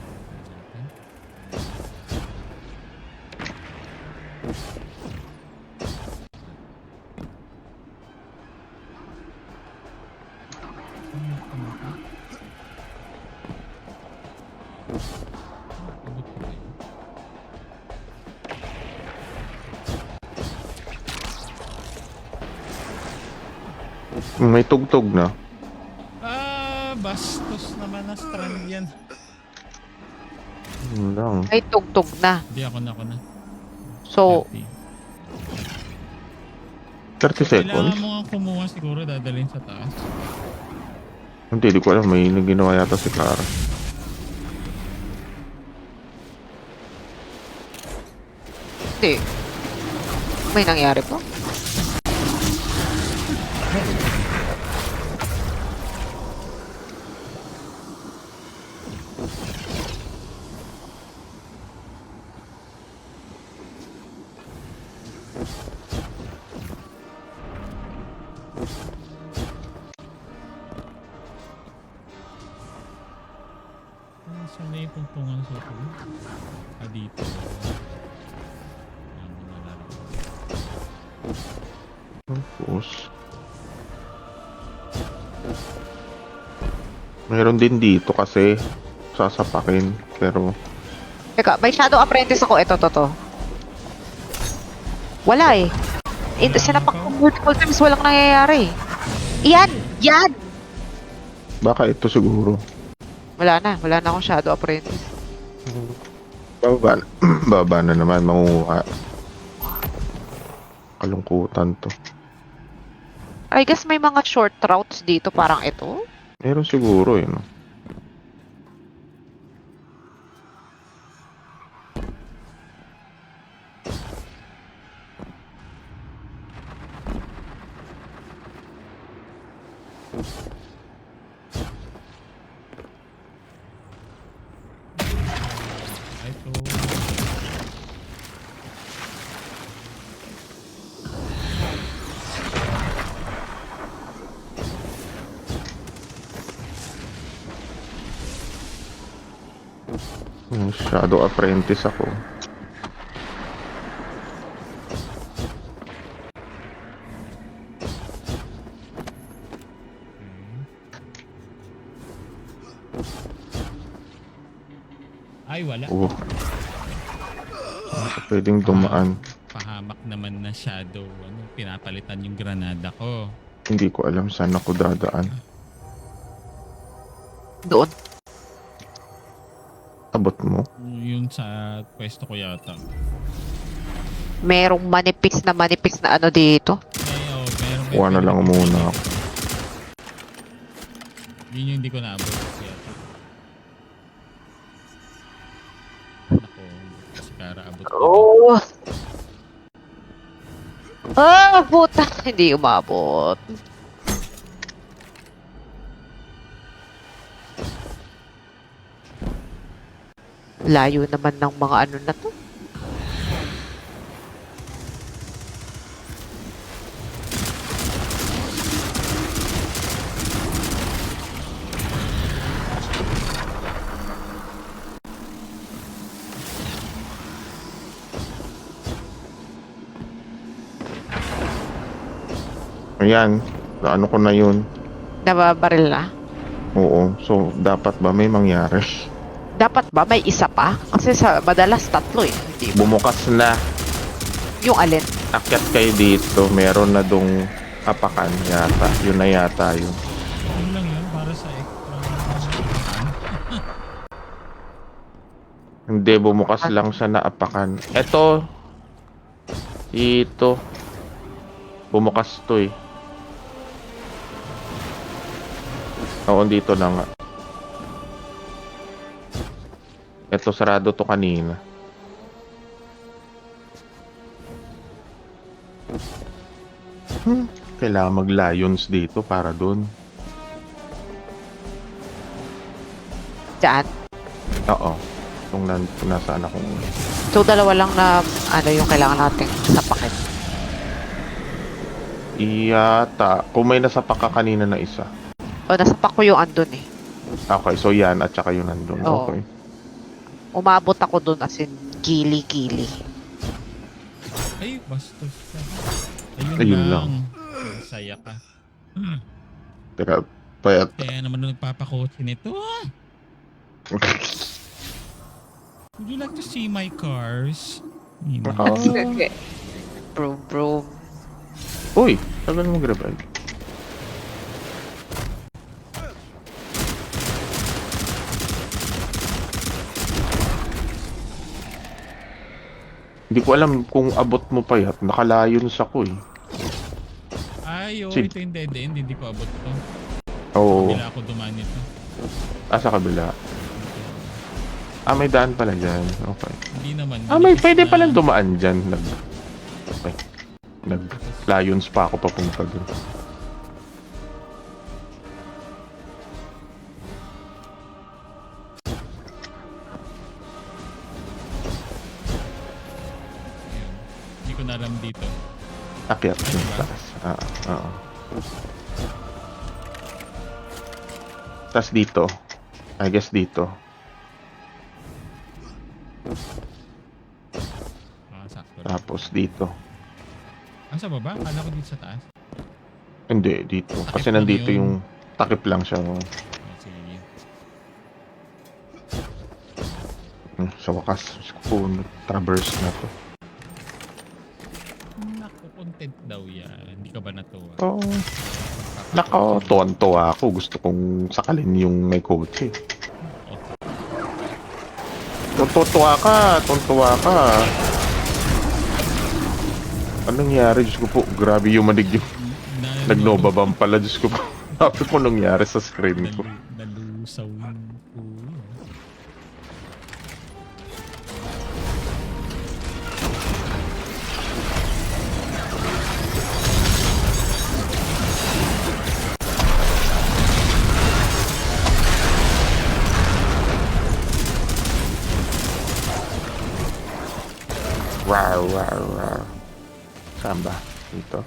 Abot ko ba yun? May tugtog na. Bastos naman na strand yan. Yun lang. May tugtog na. Hindi, ako na. So, 30 seconds? Kailangan mo nga kumuha siguro, dadalhin sa taas. Hindi ko alam. May ginawa yata si Clara. hindi. May nangyari po? nga sa ito. Dito. Ano na lang. Tapos, meron din dito kasi sasapakin. Pero, Teka, may Shadow Apprentice ako. Ito, to. Wala eh. Sinapak ko multiple times, walang nangyayari. Yan! Yan! baka ito siguro. Wala na akong Shadow Apprentice. Baba, baba na naman, mangunguha. Kalungkutan to. I guess may mga short routes dito, parang ito. Meron siguro eh, no? Ito. Shadow Apprentice ako. Ay, wala. Oo. Pwedeng dumaan. Pahamak naman na shadow. Ano, pinapalitan yung granada ko. Hindi ko alam saan ako dadaan. Doon. Abot mo? Yun sa pwesto ko yata. Merong manipis na ano dito. Meron Kuha na lang muna ako. Yun yung hindi ko naabot yata. Ako, Skara abot ko. Oh! Ah, puta! Hindi umabot. Layo naman ng mga ano na to. Ayan. Ano ko na yun? Nababaril na. Oo. So, dapat ba may mangyari? Dapat ba may isa pa? Kasi sa madalas tatlo eh. Hindi ba? Bumukas na. Yung alin? Akyat kayo dito. Meron na dong apakan yata. Yun na yata yun. Yun lang yun para sa extra. Hindi, bumukas lang siya na apakan. Eto. Ito. Bumukas to eh. Oo, dito na nga. Eto, sarado to kanina. Kailangan mag-lions dito para dun. Diyan. Oo. Kung nasaan ako. So, dalawa lang na ano yung kailangan natin sapakin. Iyata. Kung may nasapak ka kanina na isa. O, nasapak ko yung andun eh. Okay, so yan at saka yun nandun. Oo. Okay. Umabot ako dun as in gili-gili. Ay, bastos ka. Ayun lang. Saya ka. Teka, payat. Kaya naman nung nagpapakotse nito. Would you like to see my cars? Oh. Sige. Bro. Uy, tagal mo grabay. Hindi ko alam kung abot mo pa yan. Nakalayon sa ko eh. Ay, oh, Sige. ito yung dead end. Hindi ko abot to. Oo. Bila ako dumaan nito. Sa kabila. May daan pala dyan. Okay. Hindi naman. May Bilis pwede na- palang dumaan dyan. Okay. Nag-lions pa ako papunta dun. Ayun. Hindi ko na alam dito. Akyat yung taas. Oo. Tas dito. I guess dito. Ah, sakto lang. Tapos dito. Ah, sa baba? Kala ko dito sa taas. Hindi, dito. Kasi Takip lang nandito yun. yung takip lang siya. Oh. Ah, sige. Sa wakas, kung traverse na to. Naku, content daw yan. Hindi ka ba natuwa? So, tuwan-tuwa ako. Gusto kong sakalin yung may kotse. Tuntua ka. Anong nangyari? Diyos ko po, grabe yung manig yung nagnobabam pala. Diyos ko po. Sabi ko nangyari sa screen ko. Nalusaw yung ulo. Rar. Saan ba? Dito.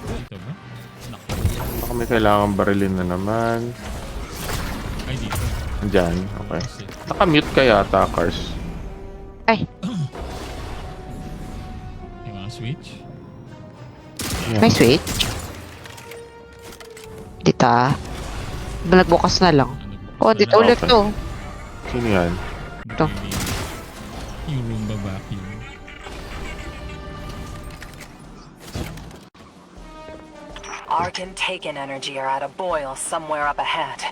Dito ba? Naku. Baka may kailangan barilin na naman. Ay, dito. Diyan, okay. Kasi, Nakamute ka yata, Cars. Ay, yung mga switch. may switch? Dito ah. Nagbukas na lang. Ano, Oh, dito ulit Okay. to. Sino yan? Ito. Yung Roomba vacuum. Arc and Taken energy are at a boil somewhere up ahead.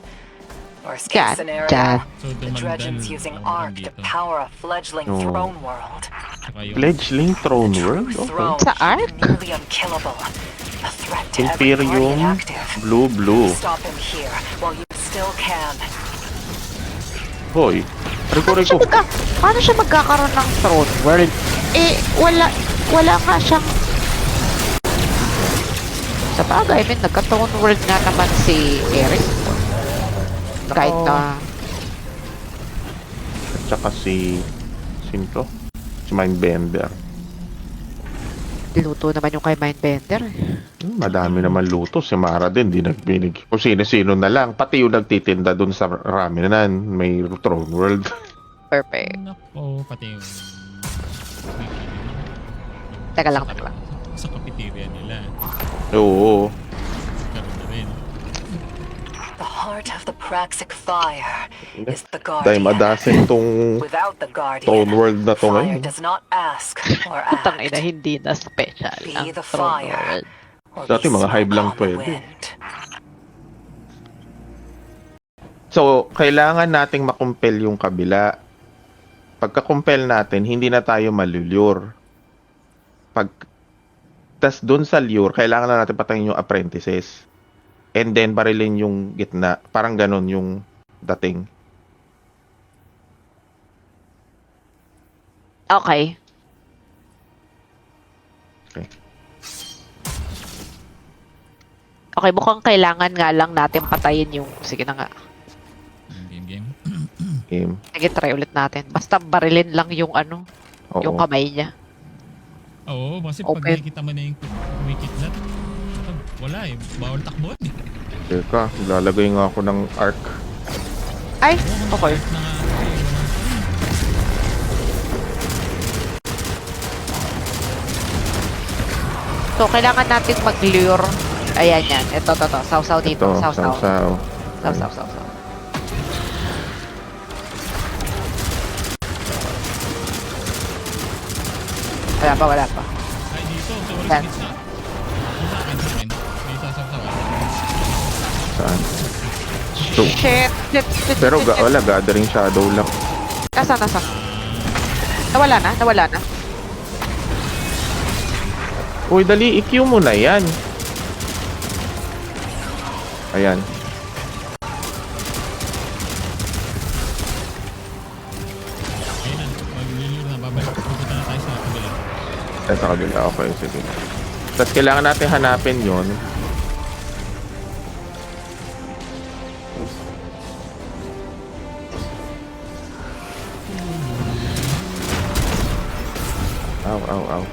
Worst Dyan, case scenario, dyan. So, the dumandal Dredgens using lang Arc to dito. power a fledgling Oh. throne world. Saka yung Fledgling Throne True World? Okay. throne Sa should Arc? be nearly unkillable. A threat to every Imperium Guardian active. Blue. Stop him here while you still can. Hoy. Riko. Paano siya magkakaroon ng throne world? Eh, wala nga siyang... Sa bagay, nagka-throne world nga naman si Eric. Kahit na... At saka si... Sino to? Si Mindbender. Luto naman yung kay Mindbender. Madami naman luto. Si Mara din, di nagbinig. Kung sino-sino na lang. Pati yung nagtitinda dun sa ramenan. May Throne World. Perfect. Nako, pati yung... Teka lang. Sa cafeteria nila. Oo. Karoon na rin. The heart of the Praxic fire is the Dahil Guardian. madasin tong Without the Guardian, Throne World na to fire ngayon. does not ask or Putang act. ina, hindi na special Be ang the throne fire. world. Or Dati be mga hive smoke lang on the pwede. wind. So, kailangan nating makumpel yung kabila. Pagka-compel natin, hindi na tayo malulure. Tas doon sa lure, kailangan na natin patayin yung apprentices. And then, barilin yung gitna. Parang ganun yung dating. Okay. Okay. Okay, mukhang kailangan nga lang natin patayin yung... Sige na nga. Game. Game. Sige, try ulit natin. Basta barilin lang yung ano, Oo. yung kamay niya. Oo, kasi pag Open. nakikita mo na yung wikidlat, wala eh. Bawal takbo eh. Teka, lalagay nga ako ng arc. Ay, okay. Na nga, walang So, kailangan natin mag-lure. Ayan yan. Ito. Saw-saw dito. Ito, Saw-saw. saw-saw. Saw-saw. Wala pa. Ay, dito. Sa walang Yan. gitna. Sa akin. May sasaw-sawan. Saan? So, Shit. pero wala, gathering shadow lang. Nasa. Nawala na. Uy, dali, i-Q mo na yan. Ayan. Ayun na. Maglulure na. Babalik. Pupunta na tayo sa kabila. Ay, sa kabila. Okay, sige. Tapos kailangan natin hanapin yon. Aw.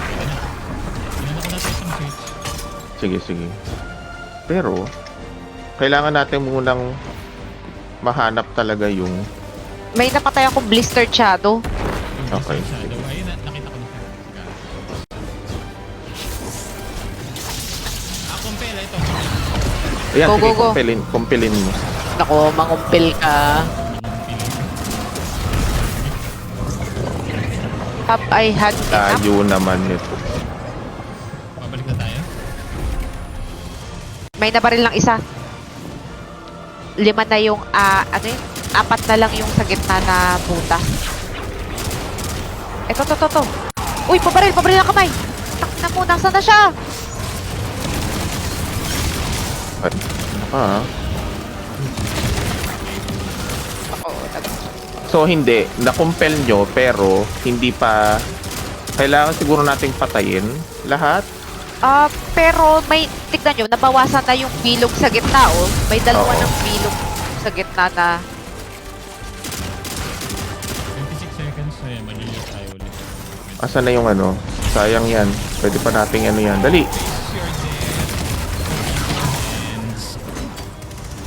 Inano ko natin isang switch. Sige. Pero, kailangan natin munang mahanap talaga yung... May napatay akong blistered shadow. Okay. Shadow. Ayun, nakita ko na siya. Compel. Ito. Ayan, Go, sige, go, go. kumpilin mo. Nako, mangumpil ka. Have I had enough? Tayo naman nito. Pabalik na tayo. May nabaril ng isa. 5 na yung, ano yun? 4 na lang yung sa gitna na butas. Ito. Uy, pabaril ang kamay. Tak na mo, nasa na siya? Ay, So, hindi. Na-compel nyo, pero hindi pa... Kailangan siguro nating patayin lahat. Pero may, tignan nyo, nabawasan na yung bilog sa gitna, oh. May dalawa Oo. ng bilog sa gitna na, 26 seconds na yan. Mag-live tayo ulit. Asan na yung ano? Sayang yan. Pwede pa nating ano yan. Dali! Your death. Ends.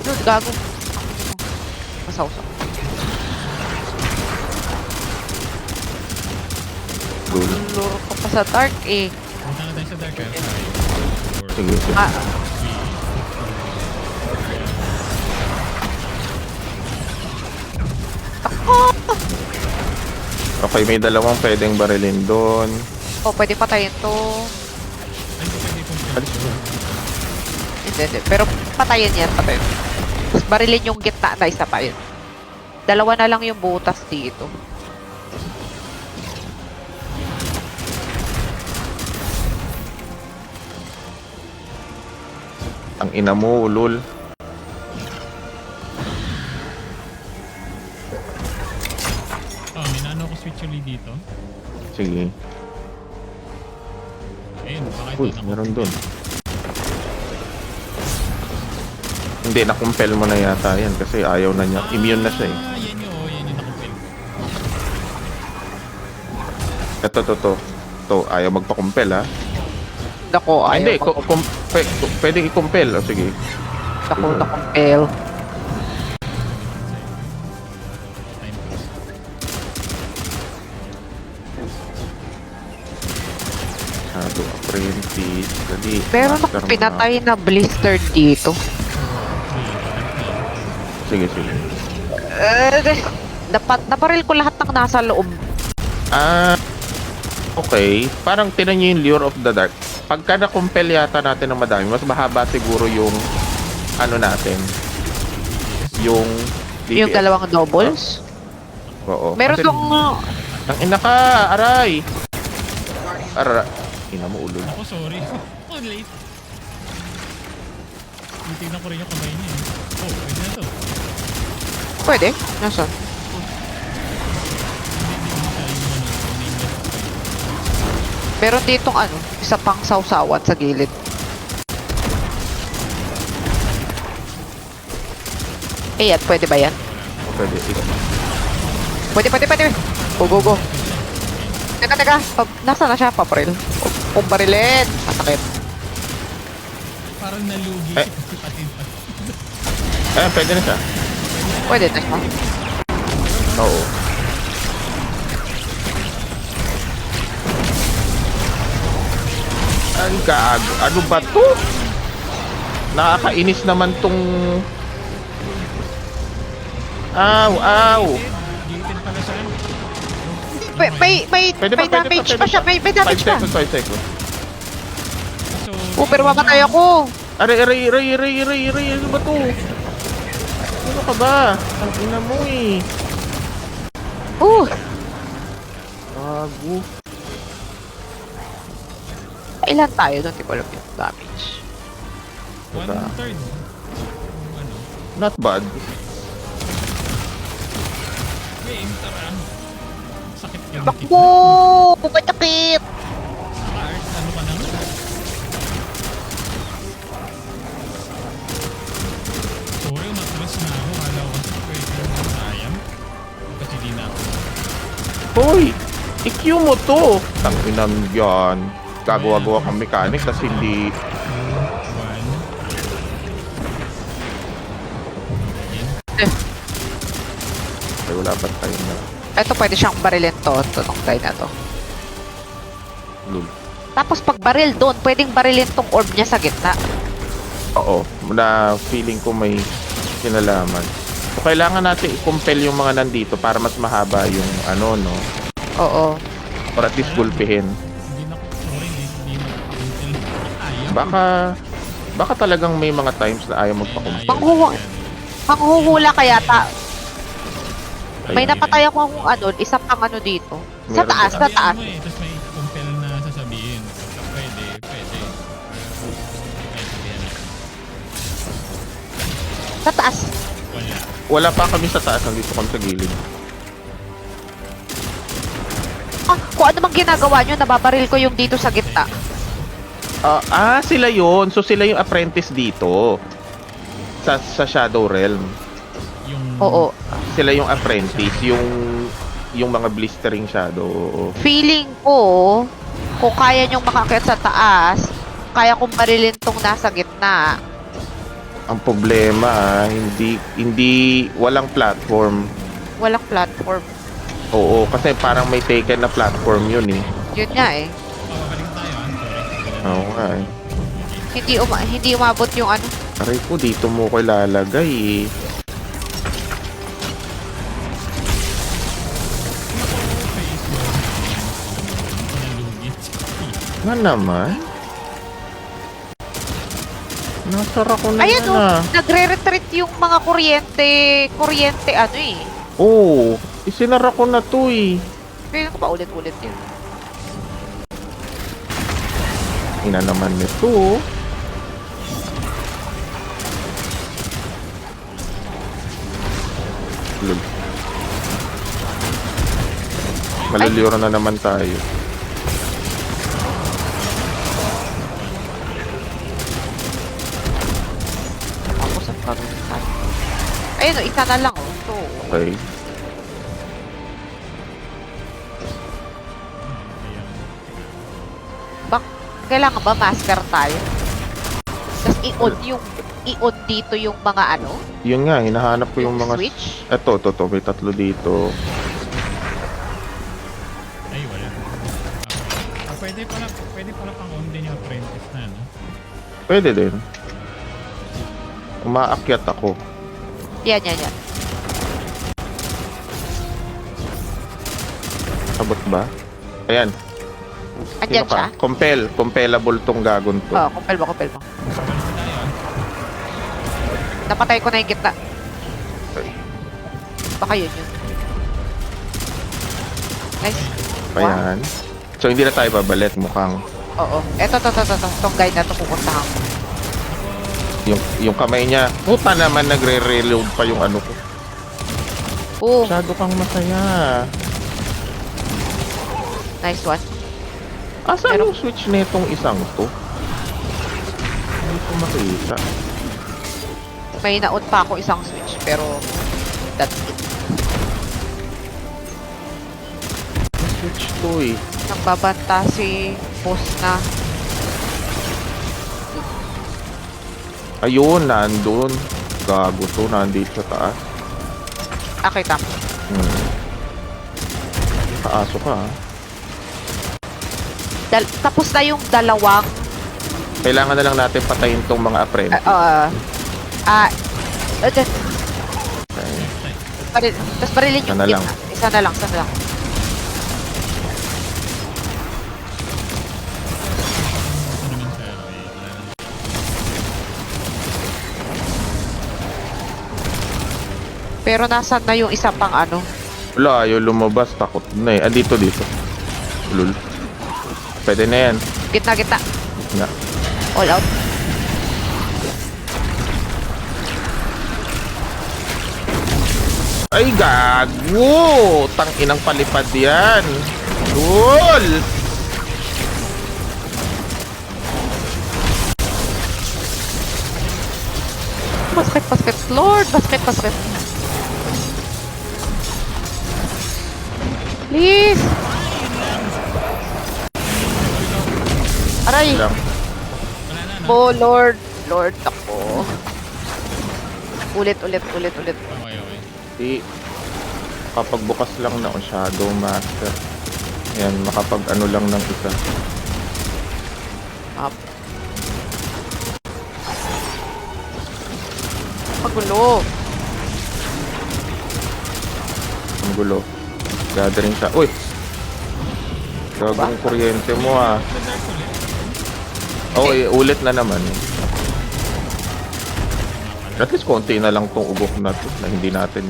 dude, gago. Masawsaw. Dul. Luro ko pa sa dark, eh. Punta na tayo sa Dark Archive. Sige, sige. Okay, may dalawang pwedeng barilin doon. Pwede patayin to. Ay, hindi pwede kung Alis mo. Hindi. Pero patayin yan, patayin. Tapos barilin yung gitna na isa pa yun. 2 na lang yung butas dito. Ang ina mo, ulol. may nano ko switch ulit dito. Sige. Ayun, baka ito Uy, meron doon. Hindi, na-compel mo na yata yan kasi ayaw na niya. Immune na siya eh. Yan yung nakapil. Ito, to. Ayaw magpa-compel ha. Nako, ayaw Hindi, mag- pwede i-compel. O, sige. Nako, nakumpel. Time pass. Shadow Apprentice. Dali. Pero Master mo pinatay na blistered dito. Sige. Dapat, nabaril ko lahat ng nasa loob. Okay. Parang tinan nyo yung Lure of the Dark. Pagka na-compel yata natin ng madami, mas mahaba siguro yung ano natin. Yung Yung DPS. 2 doubles. Oo. Meron Kasi- tong, Ang ina ka! Aray! Ina mo ulol. Ako, sorry. Oh, late. Titignan ko rin yung kamay niya. Oh, pwede na to. pwede. Nasaan? Meron ditong ano, isa pang sawsawan sa gilid. Eh, yan, pwede ba yan? Pwede. Sige. Pwede. Go. Teka. Nasaan na siya, Papril? Kung barilin. Masakit. Parang nalugi Eh. si Patin. Pwede na siya. Pwede na siya. Oo. Ang gago. Ano ba to? Nakakainis naman tong... Aw! Gated pala siya. May damage pa siya. May damage pa. 5 seconds. So, Pero mamatay ako. Aray! Ano ba to? Ano ka ba? Ang ina mo eh. Gago. Ilan tayo doon? Di ko alam yung damage. 1/3. Ano? Not bad. Game, tara. Sakit yung Bakbo! Pumatakit! Naka-art, ano ka naman? Sorry, matras na ako. Kala ko kasi pwede yung sayang. Kasi di na ako. Hoy! IQ mo to! Tanginang yan. Gagawa-gawa kang mechanic kasi hindi... 1. dapat tayo na. Ito pwede siyang barilin to. Ito nung guy na to. Lul. Tapos pag baril doon, pwedeng barilin tong orb niya sa gitna. Oo, na feeling ko may kinalaman. So, kailangan natin i-compel yung mga nandito para mas mahaba yung ano, no? Oo. Or at least gulpihin. Hindi na ko, sorry, hindi na ayaw. Baka talagang may mga times na ayaw magpa-compel. Manghuhula kaya may Ayun. napatay ako kung ano, isa pang ano dito. Sa Meron taas, din. sa taas. Sabihan mo eh, tapos may compel na sasabihin. Pwede. Pwede sabihan natin. Sa taas. Wala. Wala pa kami sa taas, nandito kami sa gilid. Kung ano mang ginagawa nyo, nababaril ko yung dito sa gitna. Sila yon. So sila yung apprentice dito. Sa Shadow Realm. Yung... Oo. Sila yung apprentice, yung mga blistering shadow. Oo. Feeling ko, kung kaya nyong makakyat sa taas, kaya kong barilin tong nasa gitna. Ang problema, hindi walang platform. Walang platform. Oo, kasi parang may taken na platform yun eh. Yun nga eh. Babalik tayo, sorry. Oo nga eh. Hindi umabot yung ano. Aray ko, dito mo ko ilalagay eh. Nalugit. Nga naman. Nasara ko na Ayan yan o, ah. nagre-retreat yung mga kuryente ano eh. Oo, isinara ko na to eh. Feeling ko pa ulit-ulit yun. Ina naman nito. Lul. Maluliro na naman tayo. Ako sa pagkakas. Ayun o, isa na lang o. So, Okay. kailangan ba master tayo? Tapos i-on dito yung mga ano? Yun nga, hinahanap ko yung mga... Switch? Eto, may tatlo dito. Ay, wala. Pwede pala pang on din yung apprentice na, no? Pwede din. Umaakyat ako. Yan. Abot ba? Ayan. Andyan Sino ka? siya? Compellable tong gagon to. Oo, kumpel mo. Balik tayo, Napatay ko na yung gitna. Okay. Baka yun. Nice. Ayan. So, hindi na tayo babalik mukhang. Oo. Eto. Tong guide na to pupuntahan ko. Yung kamay niya. Puta naman, nagre-reload pa yung ano ko. Oo. Masyado kang masaya. Nice one. Asan Pero- yung switch netong isang to? Hindi ko makita. May naon pa ako isang switch, pero that's it. May switch to eh. Nagbabanta si boss na. Ayun, nandun. Gago to, nandito sa taas. Kita mo. Kaaso ka ha. Tapos na yung dalawang Kailangan na lang natin patayin tong mga apprentice. Tapos barilin yung Isa na lang. gitna. Isa na lang. Ito naman sa Pero nasan na yung isa pang ano? Wala, ayaw lumabas. Takot na eh. Dito. Lul. Pwede na yan. Gitna. Nga. All out. Ay, gago! Tang inang palipad yan. Lul! Basket. Lord, basket. Please! Aray! Lang. wala na, no? Oh, Lord, ako. Ulit. Okay. Di, makapagbukas lang ng Shadow Master. Yan, makapag ano lang ng isa. Up. Magulo. Ang gulo. Gathering siya. Uy! Gagawin kuryente mo ah. Oo, ulit na naman. At least konti na lang tong ugok na to na hindi natin.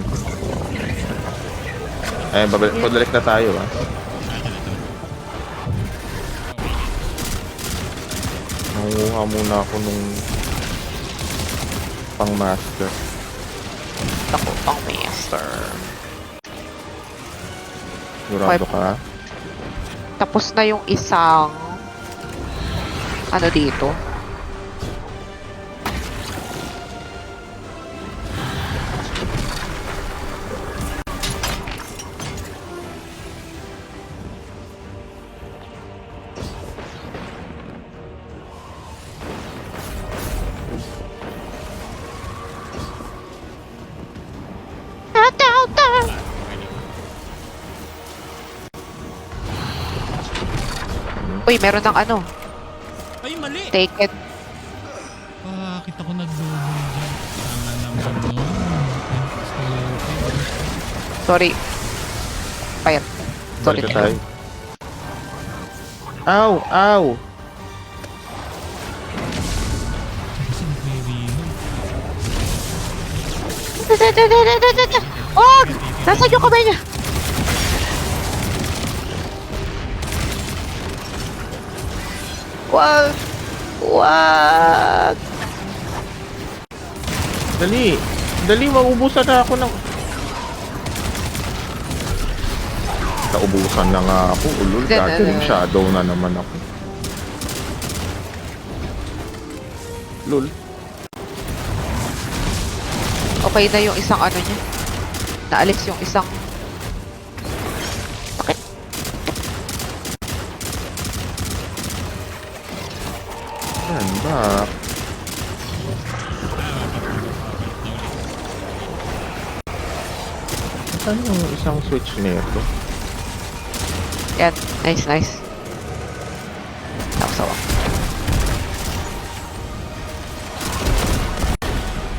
Pabalik na tayo ah. Nanguha muna ako nung pang master. Ako, pang master. Sigurado ka? Tapos na yung isang ano dito. Uy, meron ng ano, Ay, mali! take it. Kita ko nag-double dyan. Tama naman nun. Sorry. Fire. Sorry. Balik na tayo. Ow! Ow! Kasi nagre-rehome. Wag! Nasaan yung kamay niya? Wag! Wag! Dali! Dali, maubusan na ako ng... Naubusan na nga ako. Ulul, gathering shadow na naman ako. Lul. Okay na yung isang ano niya. Naalis yung isang... Bakit? Yan ba? Saan yung isang switch nito? Yan. Nice, nice. Sawa-sawa.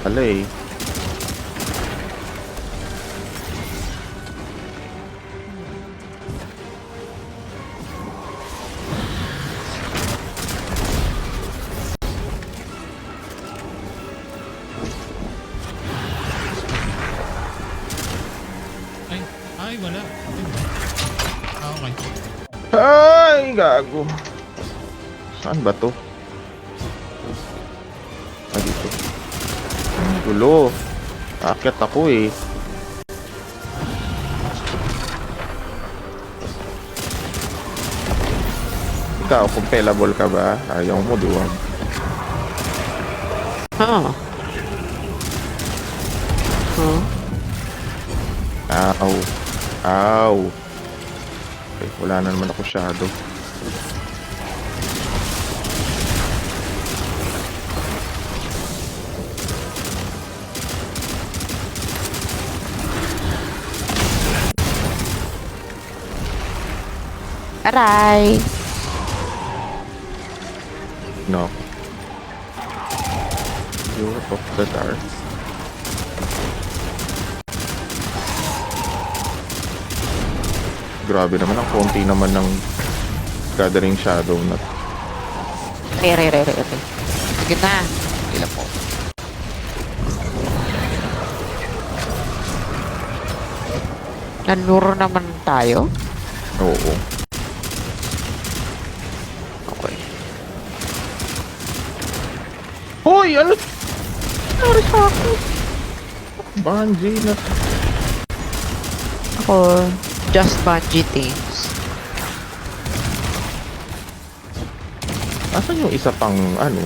Alay. Ay, wala. Okay. Ay, gago. Saan ba to? Ah, dito. Ang gulo. Aakyat ako eh. Ikaw, compellable ka ba? Ayaw mo, duwag. Huh. Huh? Ow. Ow. Okay, wala na naman ako shadow. Aray! No. Europe of the Dark. Grabe naman, ang konti naman ng gathering shadow na. Re. Sige na. Ilan po. Nanuro naman tayo? Oo. Okay. Hoy! Ano? Nangyari sa akin? Bungie na. Ako, just Bungie things. Asan yung isa pang ano?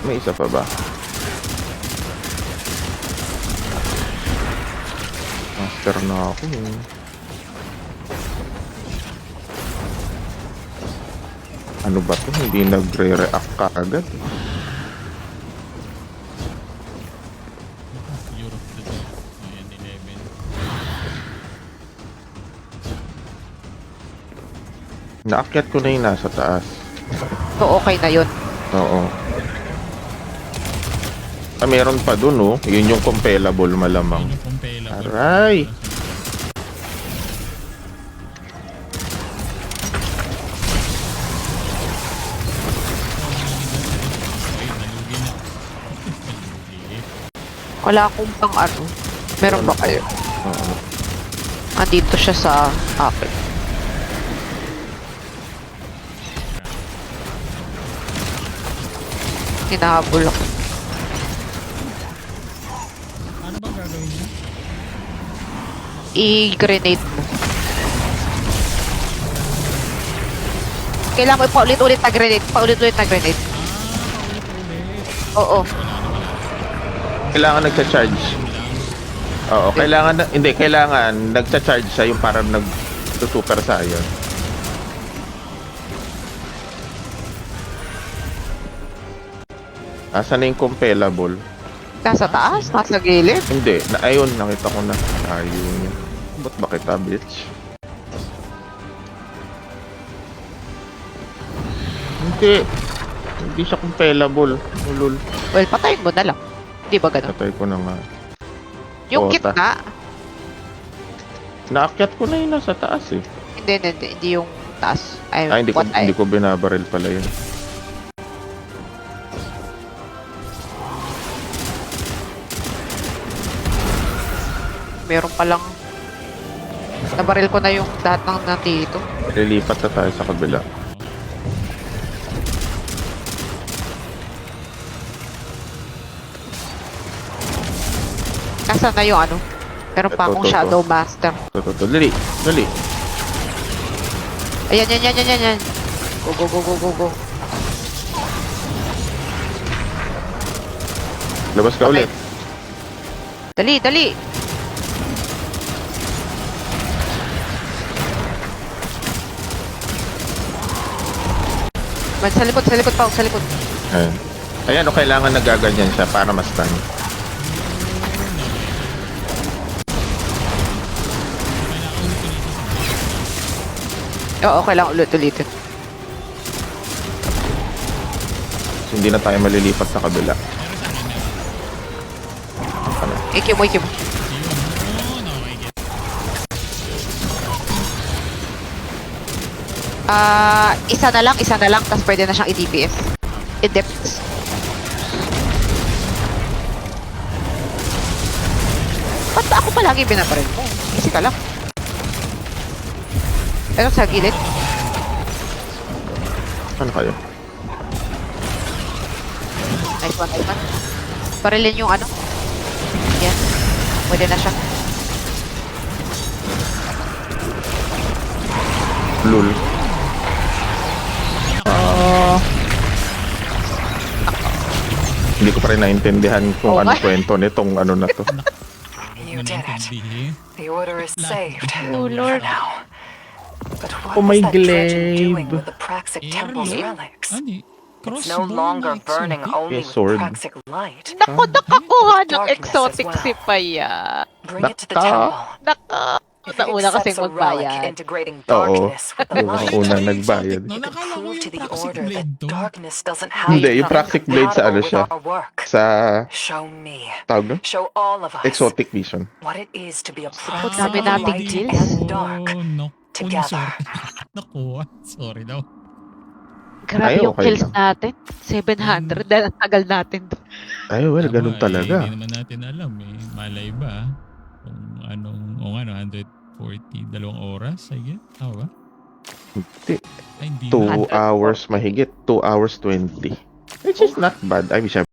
May isa pa ba? Master na ako eh. Ano ba to? Hindi nagre-react ka agad. Europe. Naakyat ko na yung nasa taas. So, okay na yun. Oo. Ah, meron pa dun, oh. Yun yung compellable malamang. Yun yung compellable. Aray! Ay, nalugi na. Nalugi. Wala akong pang ano. Meron ba kayo? Oo. Andito siya sa akin. Hinahabol ako. Ano bang gagawin niya? I-grenade mo. Kailangan mo paulit-ulit na grenade. Paulit-ulit na grenade. Ulit-ulit. Oo. Kailangan nagcha-charge. Oo, kailangan na, hindi, kailangan nagcha-charge siya yung parang nag-super saiyan. Asa na yung compellable? Nasa taas, nasa gilid. Hindi, ayun, nakita ko na. Ayun. Ba't ba kita, bitch? Hindi. Hindi siya compellable. Ulul. Well, patayin mo na lang. Di ba ganun? Patay ko na nga. Yung Kota. gitna, Naakyat ko na yun nasa taas eh. hindi yung taas. Ay, Ay, hindi ko, what I- hindi ko binabaril pala yun. Meron palang nabaril ko na yung lahat ng nandito. Lilipat na tayo sa kabila. Nasaan na yung ano? Meron pa Ito, akong ito. Shadow Master. Ito. Dali. Dali. Ayan, yan. Go, go, go, go, go, go. Labas ka Okay. ulit. Dali, dali. Sa likod pa, sa likod. Ayan. Ayan, o kailangan nagaganyan siya para mas stun. Oo, kailangan ulit-ulitin. Hindi na tayo malilipat sa kabila. Iki mo. Yun. Okay, get. Isa na lang, tapos pwede na siyang i-DPS. I-depths. Ba't ba ako palagi binabaril mo? Kasi ka lang. Pero sa gilid. Ano kayo? Nice one. Barilin yung ano. Yan. Pwede na siya. Lul. Hindi ko pa rin naintindihan kung Oo ano nga. kwento nitong ano na to. You did it. Naintindihin. The order is saved. Oh, Lord. For now. But what Oh, my was that dredgen glaive. doing with the Praxic Temple's Heirloom? relics? Ano eh? It's no Crossbow longer na burning exotic? only Yes, with sword. Praxic light. Naku, nakakuha ng Darkness exotic as well. si Paya. Bring it to the Naka- temple. Naka. If it Nauna kasing accepts a relic magbayad. integrating Oo. darkness with the Oo, light, unang nagbayad. No, it could nakala ko prove to yung the Praxic order Blade that to. darkness doesn't have Hindi, yung nothing Praxic Blade sa ano compatible siya? with our work. Sa Show me. tawag no? Show all of us Exotic Vision. what it is to be a dami product of nating light kills. and dark. No. together. Nakuha. Sorry daw. Grabe Ay, yung okay kills lang. natin. 700 dahil ang tagal natin. Ay, well, ganun Aba, talaga. Hindi naman natin alam eh. Malay ba? Kung anong, 140, 2 oras, I guess. Tama ba? Hindi. Ay, hindi. 2 hours mahigit. 2 hours 20. Which is not bad. I mean,